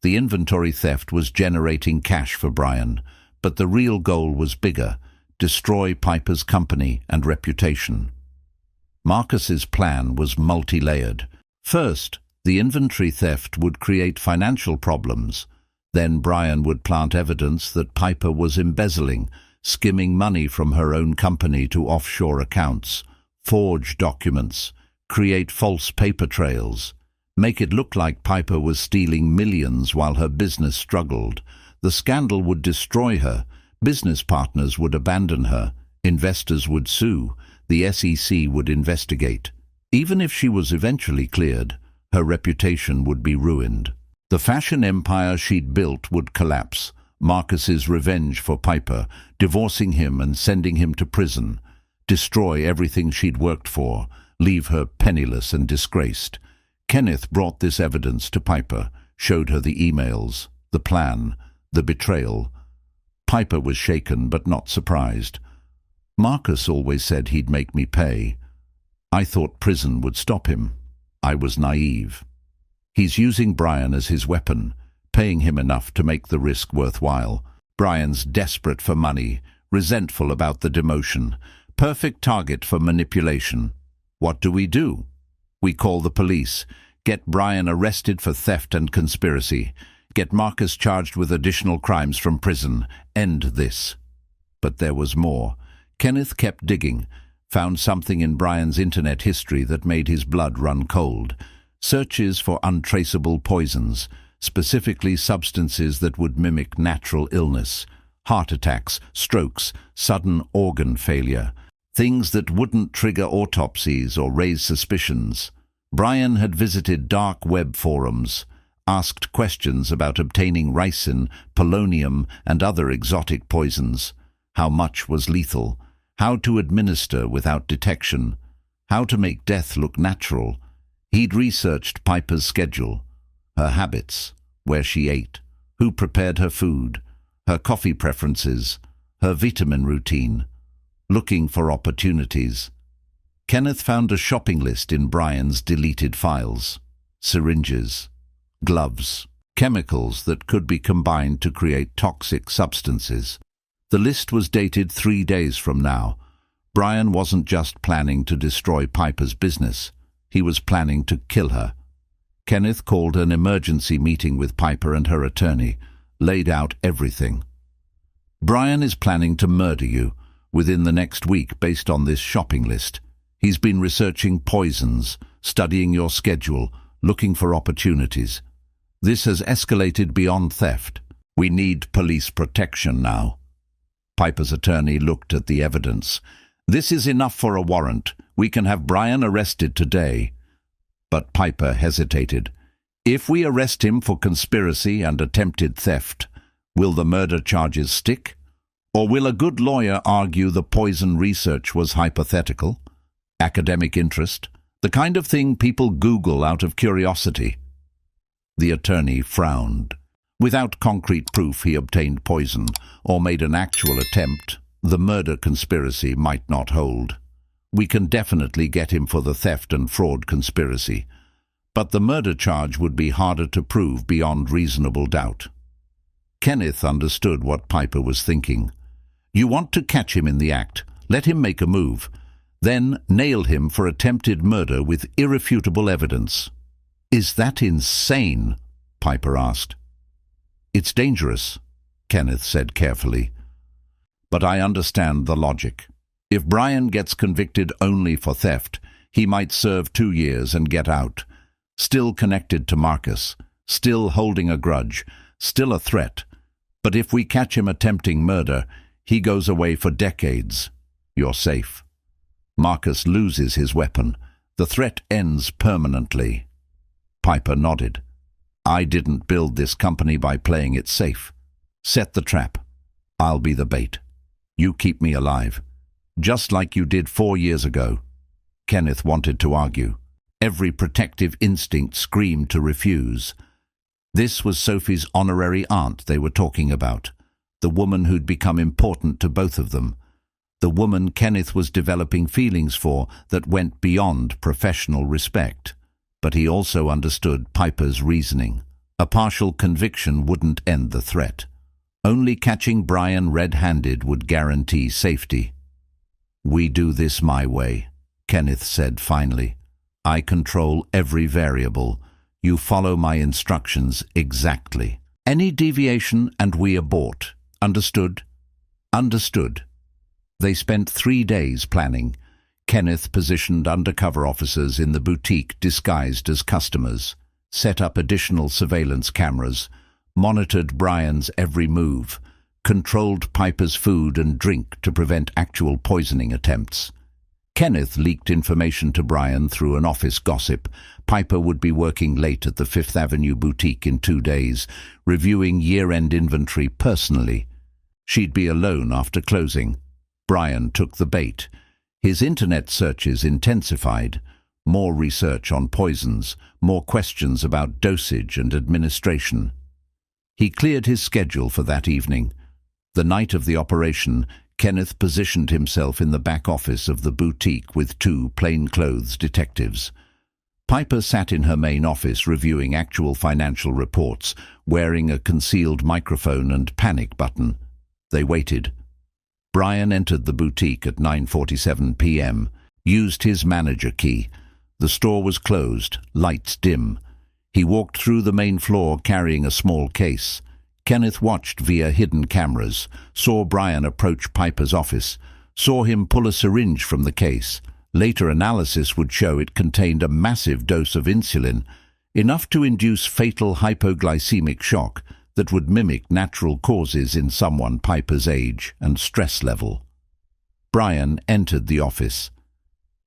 The inventory theft was generating cash for Brian, but the real goal was bigger: destroy Piper's company and reputation. Marcus's plan was multi-layered. First, the inventory theft would create financial problems. Then Brian would plant evidence that Piper was embezzling, skimming money from her own company to offshore accounts, forge documents, create false paper trails, make it look like Piper was stealing millions while her business struggled. The scandal would destroy her. Business partners would abandon her. Investors would sue. The SEC would investigate. Even if she was eventually cleared, her reputation would be ruined. The fashion empire she'd built would collapse. Marcus's revenge for Piper, divorcing him and sending him to prison, destroy everything she'd worked for, leave her penniless and disgraced. Kenneth brought this evidence to Piper, showed her the emails, the plan, the betrayal. Piper was shaken but not surprised. "Marcus always said he'd make me pay. I thought prison would stop him. I was naive. He's using Brian as his weapon, paying him enough to make the risk worthwhile. Brian's desperate for money, resentful about the demotion, perfect target for manipulation. What do? We call the police, get Brian arrested for theft and conspiracy, get Marcus charged with additional crimes from prison, end this." But there was more. Kenneth kept digging, found something in Brian's internet history that made his blood run cold. Searches for untraceable poisons, specifically substances that would mimic natural illness, heart attacks, strokes, sudden organ failure, things that wouldn't trigger autopsies or raise suspicions. Brian had visited dark web forums, asked questions about obtaining ricin, polonium, and other exotic poisons. How much was lethal? How to administer without detection? How to make death look natural? He'd researched Piper's schedule, her habits, where she ate, who prepared her food, her coffee preferences, her vitamin routine, looking for opportunities. Kenneth found a shopping list in Brian's deleted files. Syringes, gloves, chemicals that could be combined to create toxic substances. The list was dated 3 days from now. Brian wasn't just planning to destroy Piper's business. He was planning to kill her. Kenneth called an emergency meeting with Piper and her attorney, laid out everything. "Brian is planning to murder you within the next week based on this shopping list. He's been researching poisons, studying your schedule, looking for opportunities. This has escalated beyond theft. We need police protection now." Piper's attorney looked at the evidence. "This is enough for a warrant. We can have Brian arrested today." But Piper hesitated. "If we arrest him for conspiracy and attempted theft, will the murder charges stick? Or will a good lawyer argue the poison research was hypothetical? Academic interest? The kind of thing people Google out of curiosity? The attorney frowned. Without concrete proof he obtained poison, or made an actual attempt, the murder conspiracy might not hold. We can definitely get him for the theft and fraud conspiracy, but the murder charge would be harder to prove beyond reasonable doubt. Kenneth understood what Piper was thinking. You want to catch him in the act, let him make a move, then nail him for attempted murder with irrefutable evidence. Is that insane? Piper asked. It's dangerous, Kenneth said carefully. But I understand the logic. If Brian gets convicted only for theft, he might serve 2 years and get out. Still connected to Marcus, still holding a grudge, still a threat. But if we catch him attempting murder, he goes away for decades. You're safe. Marcus loses his weapon. The threat ends permanently. Piper nodded. I didn't build this company by playing it safe. Set the trap. I'll be the bait. You keep me alive. Just like you did 4 years ago. Kenneth wanted to argue. Every protective instinct screamed to refuse. This was Sophie's honorary aunt they were talking about, the woman who'd become important to both of them, the woman Kenneth was developing feelings for that went beyond professional respect. But he also understood Piper's reasoning. A partial conviction wouldn't end the threat. Only catching Brian red-handed would guarantee safety. We do this my way, Kenneth said finally. I control every variable. You follow my instructions exactly. Any deviation and we abort. Understood? Understood. They spent 3 days planning. Kenneth positioned undercover officers in the boutique disguised as customers, set up additional surveillance cameras, monitored Brian's every move, controlled Piper's food and drink to prevent actual poisoning attempts. Kenneth leaked information to Brian through an office gossip. Piper would be working late at the Fifth Avenue boutique in 2 days, reviewing year-end inventory personally. She'd be alone after closing. Brian took the bait. His internet searches intensified. More research on poisons, more questions about dosage and administration. He cleared his schedule for that evening. The night of the operation, Kenneth positioned himself in the back office of the boutique with 2 plainclothes detectives. Piper sat in her main office reviewing actual financial reports, wearing a concealed microphone and panic button. They waited. Brian entered the boutique at 9:47 p.m., used his manager key. The store was closed, lights dim. He walked through the main floor carrying a small case. Kenneth watched via hidden cameras, saw Brian approach Piper's office, saw him pull a syringe from the case. Later analysis would show it contained a massive dose of insulin, enough to induce fatal hypoglycemic shock that would mimic natural causes in someone Piper's age and stress level. Brian entered the office.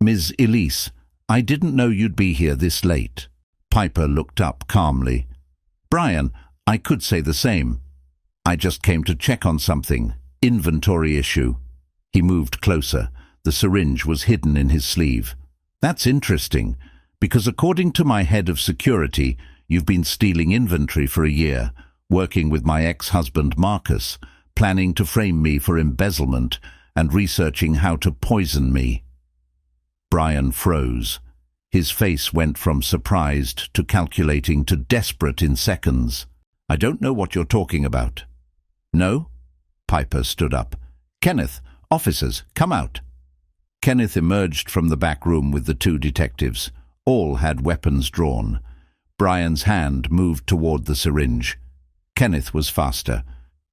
Ms. Elise, I didn't know you'd be here this late. Piper looked up calmly. Brian, I could say the same. I just came to check on something. Inventory issue. He moved closer. The syringe was hidden in his sleeve. That's interesting, because according to my head of security, you've been stealing inventory for a year, working with my ex-husband Marcus, planning to frame me for embezzlement and researching how to poison me. Brian froze. His face went from surprised to calculating to desperate in seconds. I don't know what you're talking about. No? Piper stood up. Kenneth, officers, come out. Kenneth emerged from the back room with the 2 detectives. All had weapons drawn. Brian's hand moved toward the syringe. Kenneth was faster,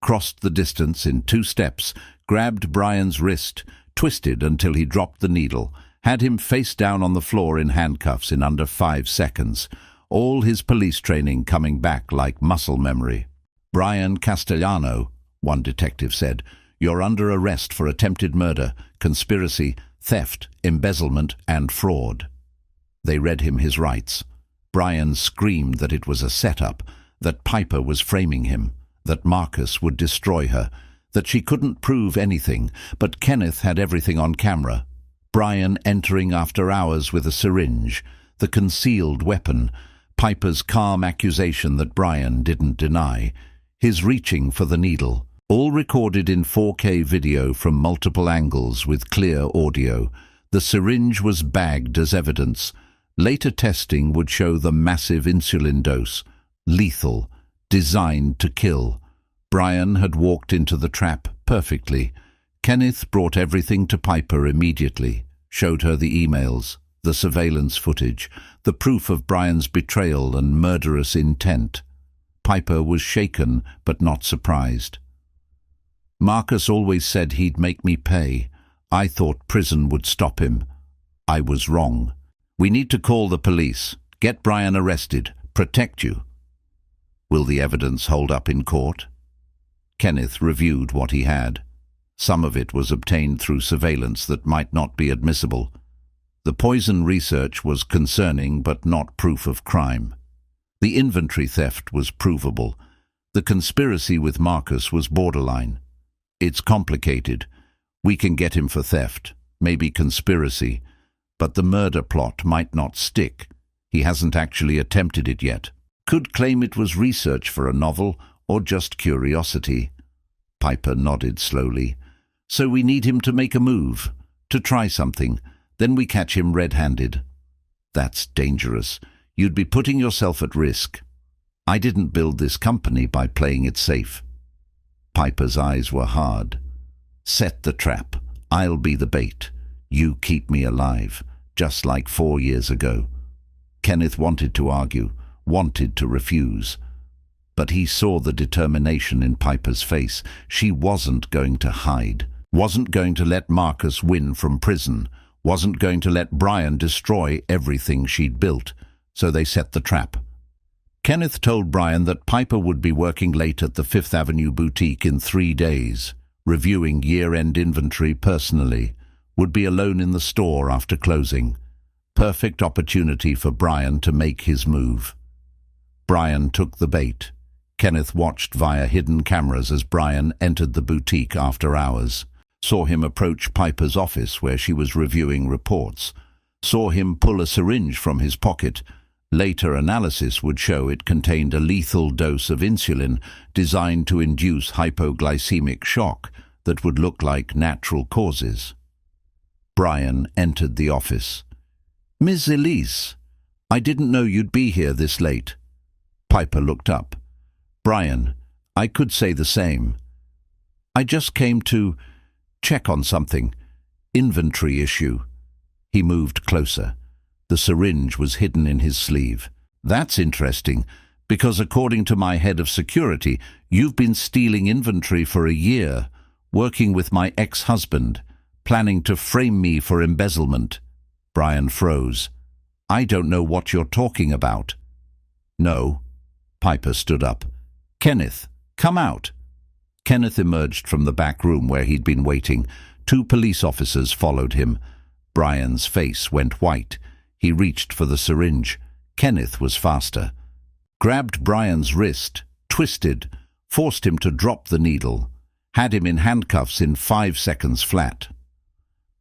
crossed the distance in 2 steps, grabbed Brian's wrist, twisted until he dropped the needle, had him face down on the floor in handcuffs in under 5 seconds, all his police training coming back like muscle memory. Brian Castellano, one detective said, you're under arrest for attempted murder, conspiracy, theft, embezzlement, and fraud. They read him his rights. Brian screamed that it was a setup, that Piper was framing him, that Marcus would destroy her, that she couldn't prove anything, but Kenneth had everything on camera. Brian entering after hours with a syringe, the concealed weapon, Piper's calm accusation that Brian didn't deny, his reaching for the needle, all recorded in 4K video from multiple angles with clear audio. The syringe was bagged as evidence. Later testing would show the massive insulin dose, lethal, designed to kill. Brian had walked into the trap perfectly. Kenneth brought everything to Piper immediately, showed her the emails, the surveillance footage, the proof of Brian's betrayal and murderous intent. Piper was shaken but not surprised. Marcus always said he'd make me pay. I thought prison would stop him. I was wrong. We need to call the police. Get Brian arrested. Protect you. Will the evidence hold up in court? Kenneth reviewed what he had. Some of it was obtained through surveillance that might not be admissible. The poison research was concerning but not proof of crime. The inventory theft was provable. The conspiracy with Marcus was borderline. It's complicated. We can get him for theft, maybe conspiracy, but the murder plot might not stick. He hasn't actually attempted it yet. Could claim it was research for a novel or just curiosity. Piper nodded slowly. So we need him to make a move, to try something. Then we catch him red-handed. That's dangerous. You'd be putting yourself at risk. I didn't build this company by playing it safe. Piper's eyes were hard. Set the trap. I'll be the bait. You keep me alive, just like 4 years ago. Kenneth wanted to argue, wanted to refuse. But he saw the determination in Piper's face. She wasn't going to hide, wasn't going to let Marcus win from prison, wasn't going to let Brian destroy everything she'd built. So they set the trap. Kenneth told Brian that Piper would be working late at the Fifth Avenue boutique in 3 days, reviewing year-end inventory personally, would be alone in the store after closing. Perfect opportunity for Brian to make his move. Brian took the bait. Kenneth watched via hidden cameras as Brian entered the boutique after hours, saw him approach Piper's office where she was reviewing reports, saw him pull a syringe from his pocket. Later analysis would show it contained a lethal dose of insulin designed to induce hypoglycemic shock that would look like natural causes. Brian entered the office. "Miss Elise, I didn't know you'd be here this late." Piper looked up. "Brian, I could say the same. I just came to check on something. Inventory issue." He moved closer. The syringe was hidden in his sleeve. "That's interesting, because according to my head of security, you've been stealing inventory for a year, working with my ex-husband, planning to frame me for embezzlement." Brian froze. "I don't know what you're talking about." "No." Piper stood up. "Kenneth, come out." Kenneth emerged from the back room where he'd been waiting. 2 police officers followed him. Brian's face went white. He reached for the syringe. Kenneth was faster. Grabbed Brian's wrist, twisted, forced him to drop the needle, had him in handcuffs in 5 seconds flat.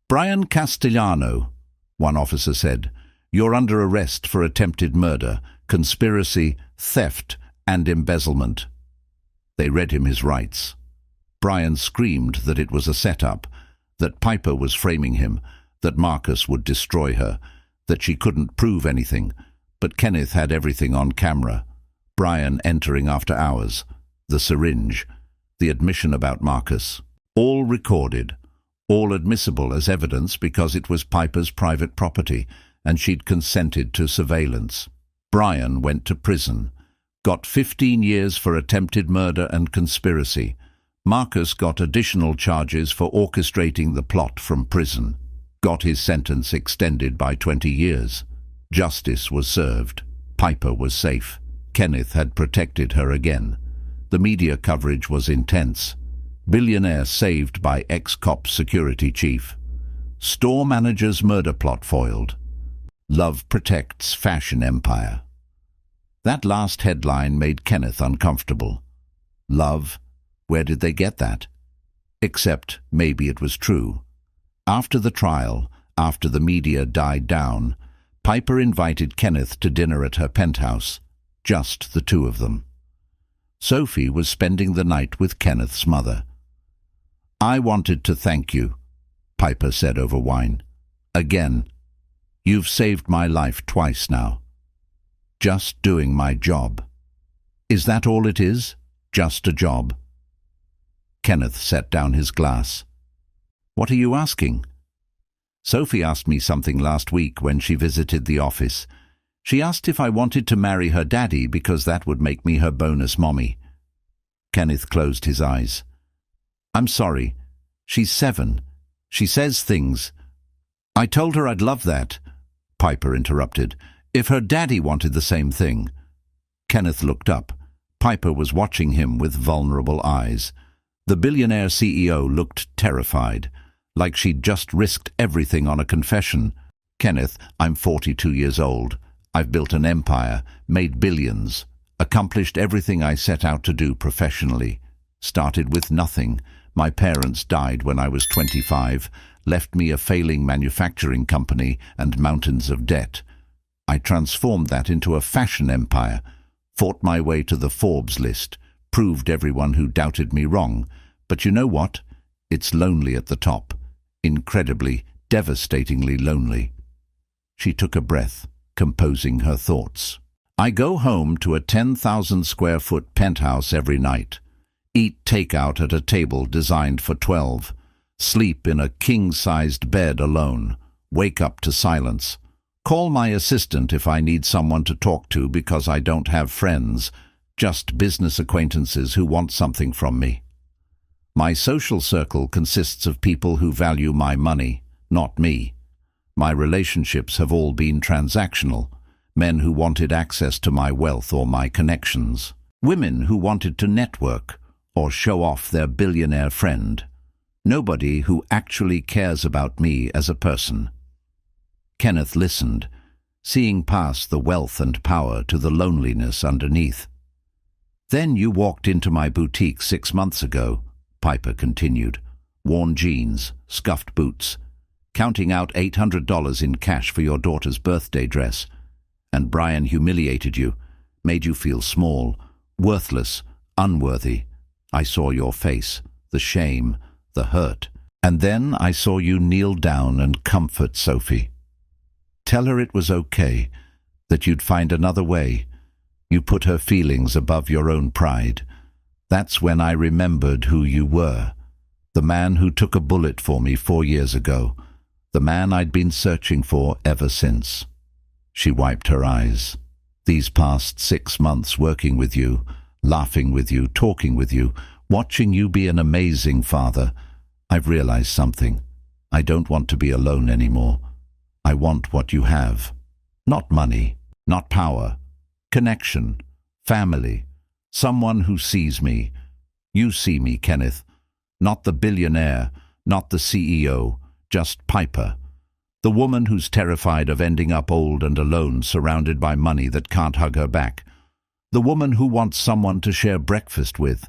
"Brian Castellano," one officer said, "you're under arrest for attempted murder, conspiracy, theft, and embezzlement." They read him his rights. Brian screamed that it was a setup, that Piper was framing him, that Marcus would destroy her, that she couldn't prove anything, but Kenneth had everything on camera. Brian entering after hours, the syringe, the admission about Marcus, all recorded, all admissible as evidence because it was Piper's private property and she'd consented to surveillance. Brian went to prison, got 15 years for attempted murder and conspiracy. Marcus got additional charges for orchestrating the plot from prison. Got his sentence extended by 20 years. Justice was served. Piper was safe. Kenneth had protected her again. The media coverage was intense. Billionaire saved by ex-cop security chief. Store manager's murder plot foiled. Love protects fashion empire. That last headline made Kenneth uncomfortable. Love? Where did they get that? Except maybe it was true. After the trial, after the media died down, Piper invited Kenneth to dinner at her penthouse, just the two of them. Sophie was spending the night with Kenneth's mother. "I wanted to thank you," Piper said over wine. "Again. You've saved my life twice now. Just doing my job." "Is that all it is? Just a job?" Kenneth set down his glass. "What are you asking?" "Sophie asked me something last week when she visited the office. She asked if I wanted to marry her daddy because that would make me her bonus mommy." Kenneth closed his eyes. "I'm sorry. She's 7. She says things." "I told her I'd love that," Piper interrupted, "if her daddy wanted the same thing." Kenneth looked up. Piper was watching him with vulnerable eyes. The billionaire CEO looked terrified, like she'd just risked everything on a confession. "Kenneth, I'm 42 years old. I've built an empire, made billions, accomplished everything I set out to do professionally. Started with nothing. My parents died when I was 25, left me a failing manufacturing company and mountains of debt. I transformed that into a fashion empire, fought my way to the Forbes list, proved everyone who doubted me wrong. But you know what? It's lonely at the top. Incredibly, devastatingly lonely." She took a breath, composing her thoughts. "I go home to a 10,000 square foot penthouse every night, eat takeout at a table designed for 12, sleep in a king-sized bed alone, wake up to silence, call my assistant if I need someone to talk to because I don't have friends, just business acquaintances who want something from me. My social circle consists of people who value my money, not me. My relationships have all been transactional, men who wanted access to my wealth or my connections, women who wanted to network or show off their billionaire friend. Nobody who actually cares about me as a person." Kenneth listened, seeing past the wealth and power to the loneliness underneath. "Then you walked into my boutique 6 months ago," Piper continued. "Worn jeans, scuffed boots, counting out $800 in cash for your daughter's birthday dress. And Brian humiliated you, made you feel small, worthless, unworthy. I saw your face, the shame, the hurt. And then I saw you kneel down and comfort Sophie. Tell her it was okay, that you'd find another way. You put her feelings above your own pride. That's when I remembered who you were. The man who took a bullet for me 4 years ago. The man I'd been searching for ever since." She wiped her eyes. "These past 6 months working with you, laughing with you, talking with you, watching you be an amazing father, I've realized something. I don't want to be alone anymore. I want what you have. Not money, not power. Connection, family, someone who sees me. You see me, Kenneth. Not the billionaire, not the CEO, just Piper. The woman who's terrified of ending up old and alone, surrounded by money that can't hug her back. The woman who wants someone to share breakfast with,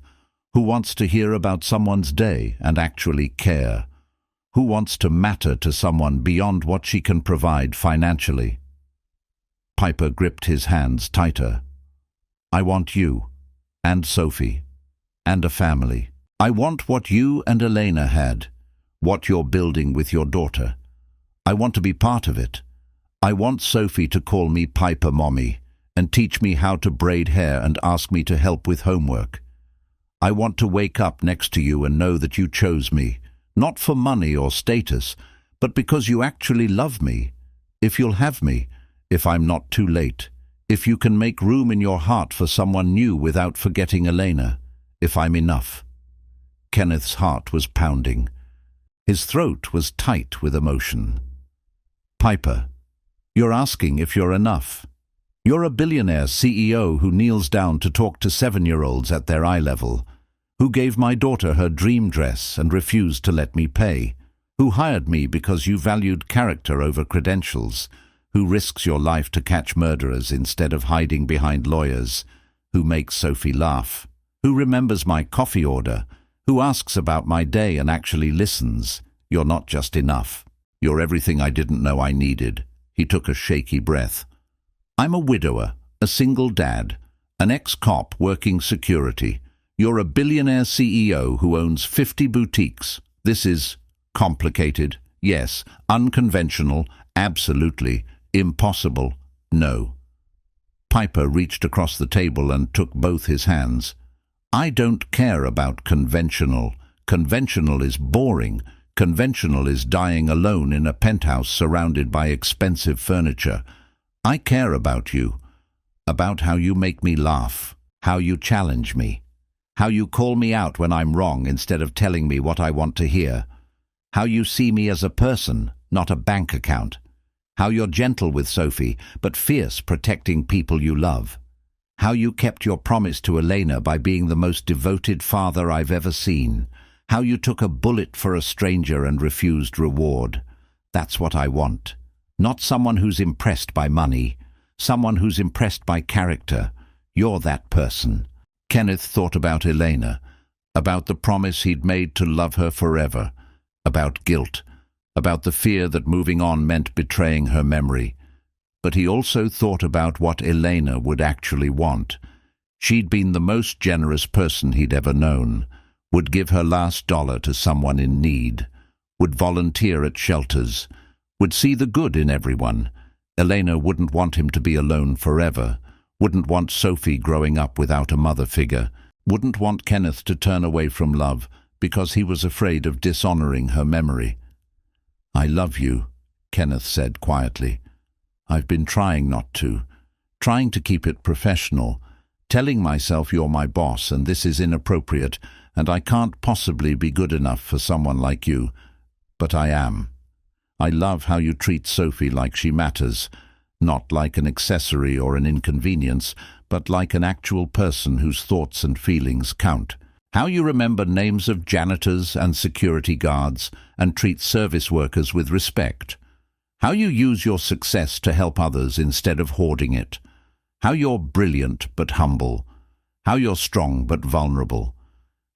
who wants to hear about someone's day and actually care, who wants to matter to someone beyond what she can provide financially." Piper gripped his hands tighter. "I want you, and Sophie, and a family. I want what you and Elena had, what you're building with your daughter. I want to be part of it. I want Sophie to call me Piper Mommy and teach me how to braid hair and ask me to help with homework. I want to wake up next to you and know that you chose me, not for money or status, but because you actually love me. If you'll have me, if I'm not too late, if you can make room in your heart for someone new without forgetting Elena, if I'm enough." Kenneth's heart was pounding. His throat was tight with emotion. "Piper, you're asking if you're enough. You're a billionaire CEO who kneels down to talk to 7-year-olds at their eye level, who gave my daughter her dream dress and refused to let me pay, who hired me because you valued character over credentials, who risks your life to catch murderers instead of hiding behind lawyers, who makes Sophie laugh, who remembers my coffee order, Who asks about my day and actually listens? You're not just enough. You're everything I didn't know I needed. He took a shaky breath. I'm a widower, a single dad, an ex-cop working security. You're a billionaire CEO who owns 50 boutiques. This is complicated, yes. Unconventional, absolutely. Impossible, no. Piper reached across the table and took both his hands. I don't care about conventional. Conventional is boring. Conventional is dying alone in a penthouse surrounded by expensive furniture. I care about you. About how you make me laugh. How you challenge me. How you call me out when I'm wrong instead of telling me what I want to hear. How you see me as a person, not a bank account. How you're gentle with Sophie, but fierce protecting people you love. How you kept your promise to Elena by being the most devoted father I've ever seen. How you took a bullet for a stranger and refused reward. That's what I want. Not someone who's impressed by money. Someone who's impressed by character. You're that person. Kenneth thought about Elena, about the promise he'd made to love her forever, about guilt, about the fear that moving on meant betraying her memory. But he also thought about what Elena would actually want. She'd been the most generous person he'd ever known, would give her last dollar to someone in need, would volunteer at shelters, would see the good in everyone. Elena wouldn't want him to be alone forever, wouldn't want Sophie growing up without a mother figure, wouldn't want Kenneth to turn away from love because he was afraid of dishonoring her memory. I love you, Kenneth said quietly. I've been trying not to, trying to keep it professional, telling myself you're my boss and this is inappropriate and I can't possibly be good enough for someone like you, but I am. I love how you treat Sophie like she matters, not like an accessory or an inconvenience, but like an actual person whose thoughts and feelings count. How you remember names of janitors and security guards and treat service workers with respect. How you use your success to help others instead of hoarding it. How you're brilliant but humble. How you're strong but vulnerable.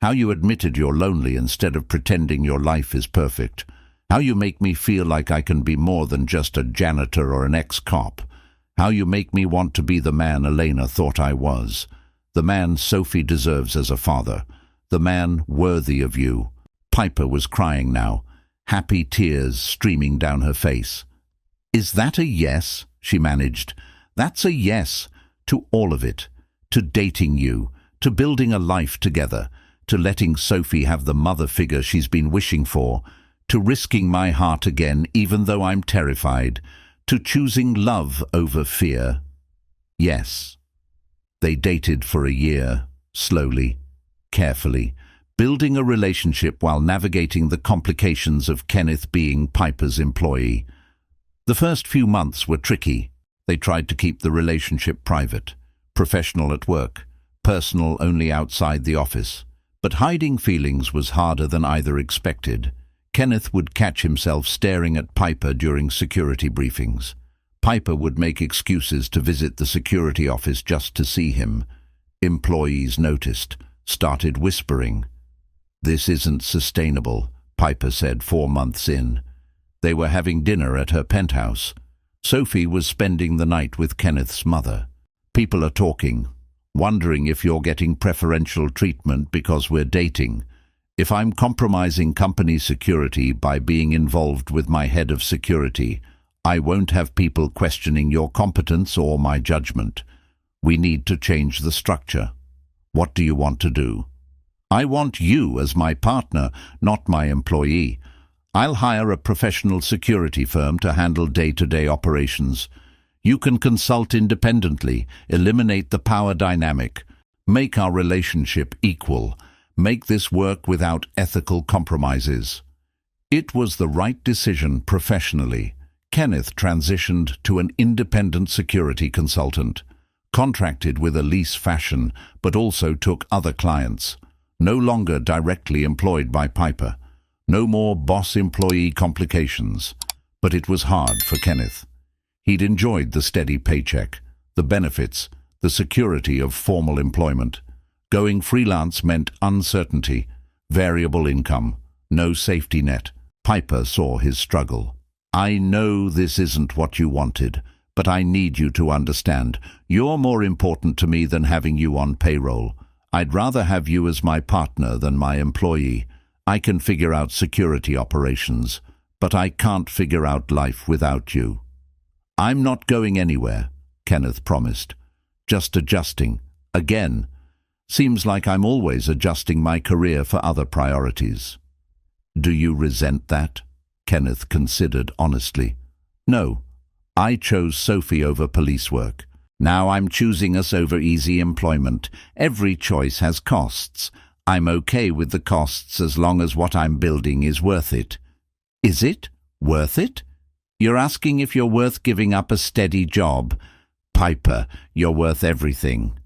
How you admitted you're lonely instead of pretending your life is perfect. How you make me feel like I can be more than just a janitor or an ex-cop. How you make me want to be the man Elena thought I was. The man Sophie deserves as a father. The man worthy of you. Piper was crying now, happy tears streaming down her face. Is that a yes? She managed. That's a yes to all of it. To dating you. To building a life together. To letting Sophie have the mother figure she's been wishing for. To risking my heart again even though I'm terrified. To choosing love over fear. Yes. They dated for a year, slowly, carefully, building a relationship while navigating the complications of Kenneth being Piper's employee. The first few months were tricky. They tried to keep the relationship private, professional at work, personal only outside the office. But hiding feelings was harder than either expected. Kenneth would catch himself staring at Piper during security briefings. Piper would make excuses to visit the security office just to see him. Employees noticed, started whispering. This isn't sustainable, Piper said 4 months in. They were having dinner at her penthouse. Sophie was spending the night with Kenneth's mother. People are talking, wondering if you're getting preferential treatment because we're dating. If I'm compromising company security by being involved with my head of security, I won't have people questioning your competence or my judgment. We need to change the structure. What do you want to do? I want you as my partner, not my employee. I'll hire a professional security firm to handle day-to-day operations. You can consult independently, eliminate the power dynamic, make our relationship equal, make this work without ethical compromises. It was the right decision professionally. Kenneth transitioned to an independent security consultant, contracted with Elise Fashion, but also took other clients. No longer directly employed by Piper. No more boss-employee complications. But it was hard for Kenneth. He'd enjoyed the steady paycheck, the benefits, the security of formal employment. Going freelance meant uncertainty. variable income, no safety net. Piper saw his struggle. I know this isn't what you wanted, but I need you to understand. You're more important to me than having you on payroll. I'd rather have you as my partner than my employee. I can figure out security operations, but I can't figure out life without you. I'm not going anywhere, Kenneth promised. Just adjusting. Again. Seems like I'm always adjusting my career for other priorities. Do you resent that? Kenneth considered honestly. No. I chose Sophie over police work. Now I'm choosing us over easy employment. Every choice has costs. I'm okay with the costs as long as what I'm building is worth it. Is it? Worth it? You're asking if you're worth giving up a steady job. Piper, you're worth everything.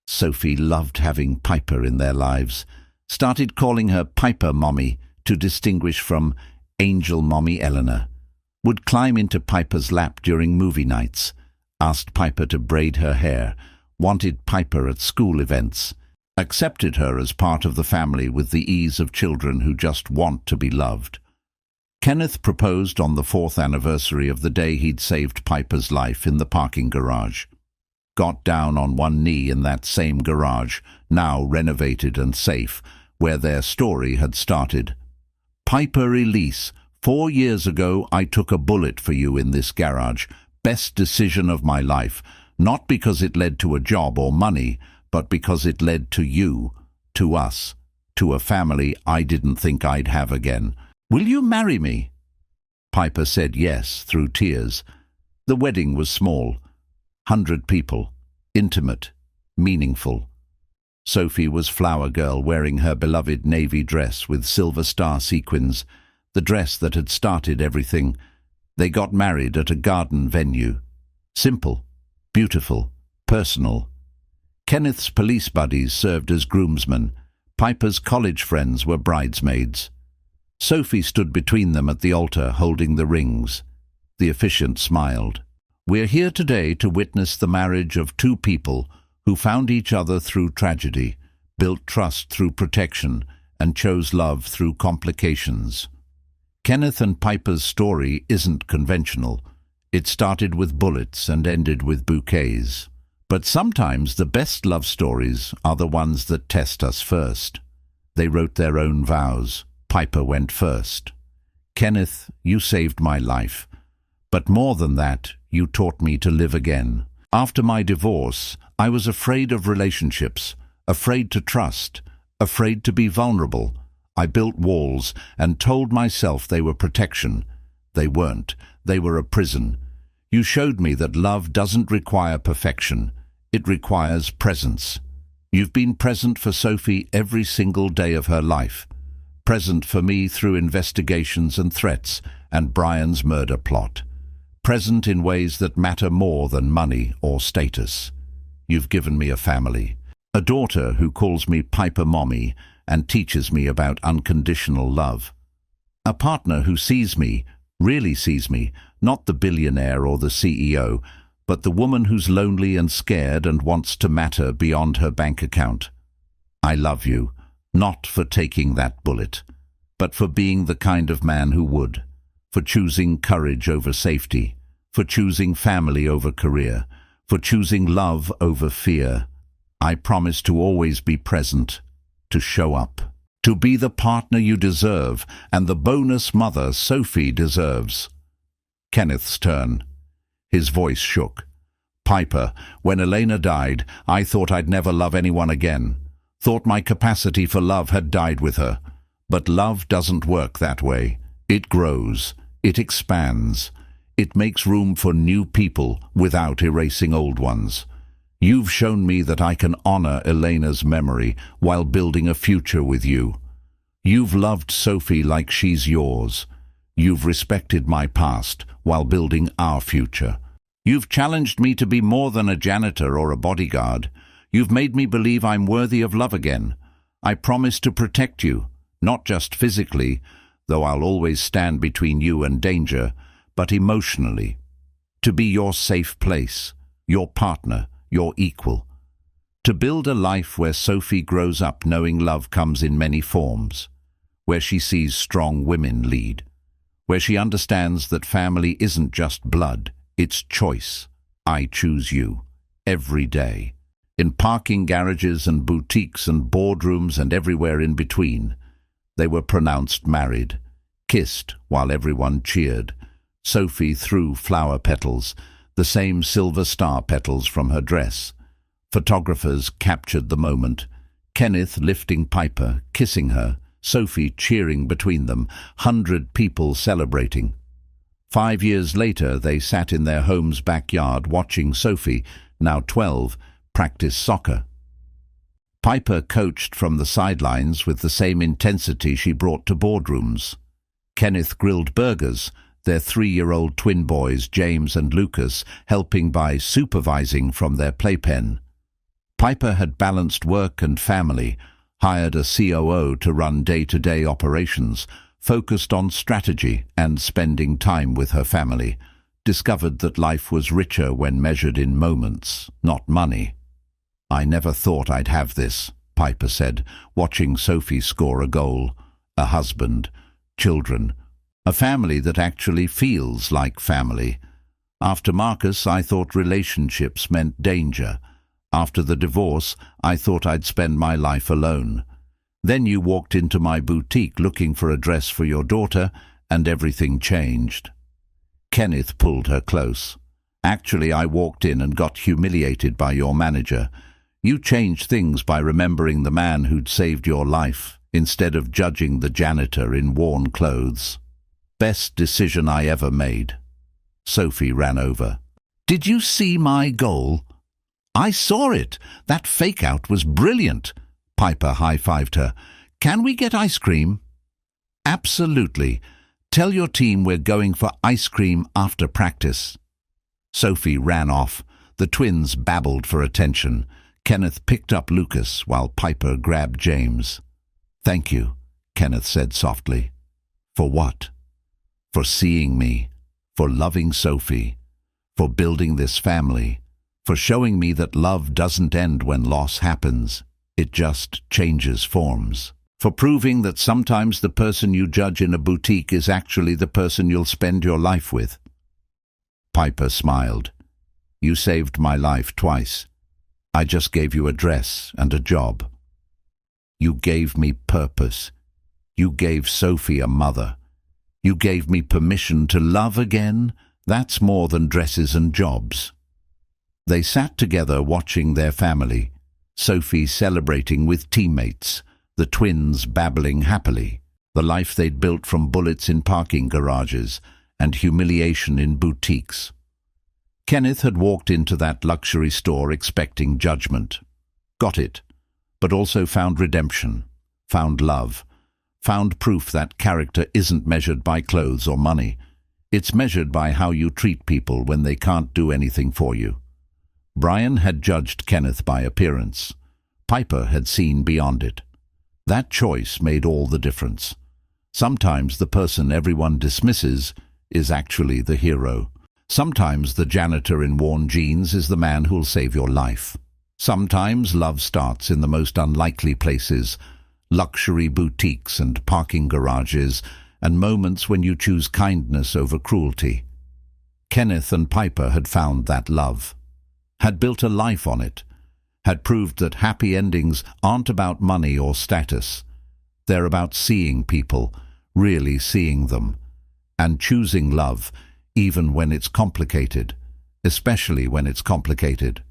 Sophie loved having Piper in their lives. Started calling her Piper Mommy to distinguish from Angel Mommy Eleanor. Would climb into Piper's lap during movie nights. Asked Piper to braid her hair. Wanted Piper at school events. Accepted her as part of the family with the ease of children who just want to be loved. Kenneth proposed on the 4th anniversary of the day he'd saved Piper's life in the parking garage. Got down on one knee in that same garage, now renovated and safe, where their story had started. Piper Elise, 4 years ago I took a bullet for you in this garage. Best decision of my life, not because it led to a job or money, but because it led to you, to us, to a family I didn't think I'd have again. Will you marry me? Piper said yes through tears. The wedding was small, 100 people, intimate, meaningful. Sophie was flower girl wearing her beloved navy dress with silver star sequins, the dress that had started everything. They got married at a garden venue. Simple, beautiful, personal. Kenneth's police buddies served as groomsmen. Piper's college friends were bridesmaids. Sophie stood between them at the altar holding the rings. The officiant smiled. We're here today to witness the marriage of two people who found each other through tragedy, built trust through protection, and chose love through complications. Kenneth and Piper's story isn't conventional. It started with bullets and ended with bouquets. But sometimes the best love stories are the ones that test us first. They wrote their own vows. Piper went first. Kenneth, you saved my life. But more than that, you taught me to live again. After my divorce, I was afraid of relationships, afraid to trust, afraid to be vulnerable. I built walls and told myself they were protection. They weren't. They were a prison. You showed me that love doesn't require perfection. It requires presence. You've been present for Sophie every single day of her life. Present for me through investigations and threats and Brian's murder plot. Present in ways that matter more than money or status. You've given me a family. A daughter who calls me Piper Mommy and teaches me about unconditional love. A partner who sees me, really sees me, not the billionaire or the CEO, but the woman who's lonely and scared and wants to matter beyond her bank account. I love you, not for taking that bullet, but for being the kind of man who would, for choosing courage over safety, for choosing family over career, for choosing love over fear. I promise to always be present, to show up, to be the partner you deserve and the bonus mother Sophie deserves. Kenneth's turn. His voice shook. Piper, when Elena died, I thought I'd never love anyone again. Thought my capacity for love had died with her. But love doesn't work that way. It grows. It expands. It makes room for new people without erasing old ones. You've shown me that I can honor Elena's memory while building a future with you. You've loved Sophie like she's yours. You've respected my past while building our future. You've challenged me to be more than a janitor or a bodyguard. You've made me believe I'm worthy of love again. I promise to protect you, not just physically, though I'll always stand between you and danger, but emotionally. To be your safe place, your partner, your equal. To build a life where Sophie grows up knowing love comes in many forms, where she sees strong women lead, where she understands that family isn't just blood, it's choice. I choose you, every day. In parking garages and boutiques and boardrooms and everywhere in between, they were pronounced married, kissed while everyone cheered. Sophie threw flower petals, the same silver star petals from her dress. Photographers captured the moment. Kenneth lifting Piper, kissing her, Sophie cheering between them, 100 people celebrating. 5 years later, they sat in their home's backyard watching Sophie, now 12, practice soccer. Piper coached from the sidelines with the same intensity she brought to boardrooms. Kenneth grilled burgers, their 3-year-old twin boys, James and Lucas, helping by supervising from their playpen. Piper had balanced work and family, hired a COO to run day-to-day operations, focused on strategy and spending time with her family, discovered that life was richer when measured in moments, not money. "I never thought I'd have this," Piper said, watching Sophie score a goal. A husband, children, a family that actually feels like family. After Marcus, I thought relationships meant danger. After the divorce, I thought I'd spend my life alone. Then you walked into my boutique looking for a dress for your daughter, and everything changed. Kenneth pulled her close. "Actually, I walked in and got humiliated by your manager. You changed things by remembering the man who'd saved your life, instead of judging the janitor in worn clothes. Best decision I ever made." Sophie ran over. "Did you see my goal?" "I saw it. That fake-out was brilliant." Piper high-fived her. "Can we get ice cream?" "Absolutely. Tell your team we're going for ice cream after practice." Sophie ran off. The twins babbled for attention. Kenneth picked up Lucas while Piper grabbed James. "Thank you," Kenneth said softly. "For what?" "For seeing me, for loving Sophie, for building this family, for showing me that love doesn't end when loss happens, it just changes forms. For proving that sometimes the person you judge in a boutique is actually the person you'll spend your life with." Piper smiled. "You saved my life twice. I just gave you a dress and a job. You gave me purpose. You gave Sophie a mother. You gave me permission to love again. That's more than dresses and jobs." They sat together watching their family, Sophie celebrating with teammates, the twins babbling happily, the life they'd built from bullets in parking garages and humiliation in boutiques. Kenneth had walked into that luxury store expecting judgment. Got it, but also found redemption, found love, found proof that character isn't measured by clothes or money. It's measured by how you treat people when they can't do anything for you. Brian had judged Kenneth by appearance. Piper had seen beyond it. That choice made all the difference. Sometimes the person everyone dismisses is actually the hero. Sometimes the janitor in worn jeans is the man who'll save your life. Sometimes love starts in the most unlikely places, luxury boutiques and parking garages, and moments when you choose kindness over cruelty. Kenneth and Piper had found that love, had built a life on it, had proved that happy endings aren't about money or status. They're about seeing people, really seeing them, and choosing love, even when it's complicated, especially when it's complicated.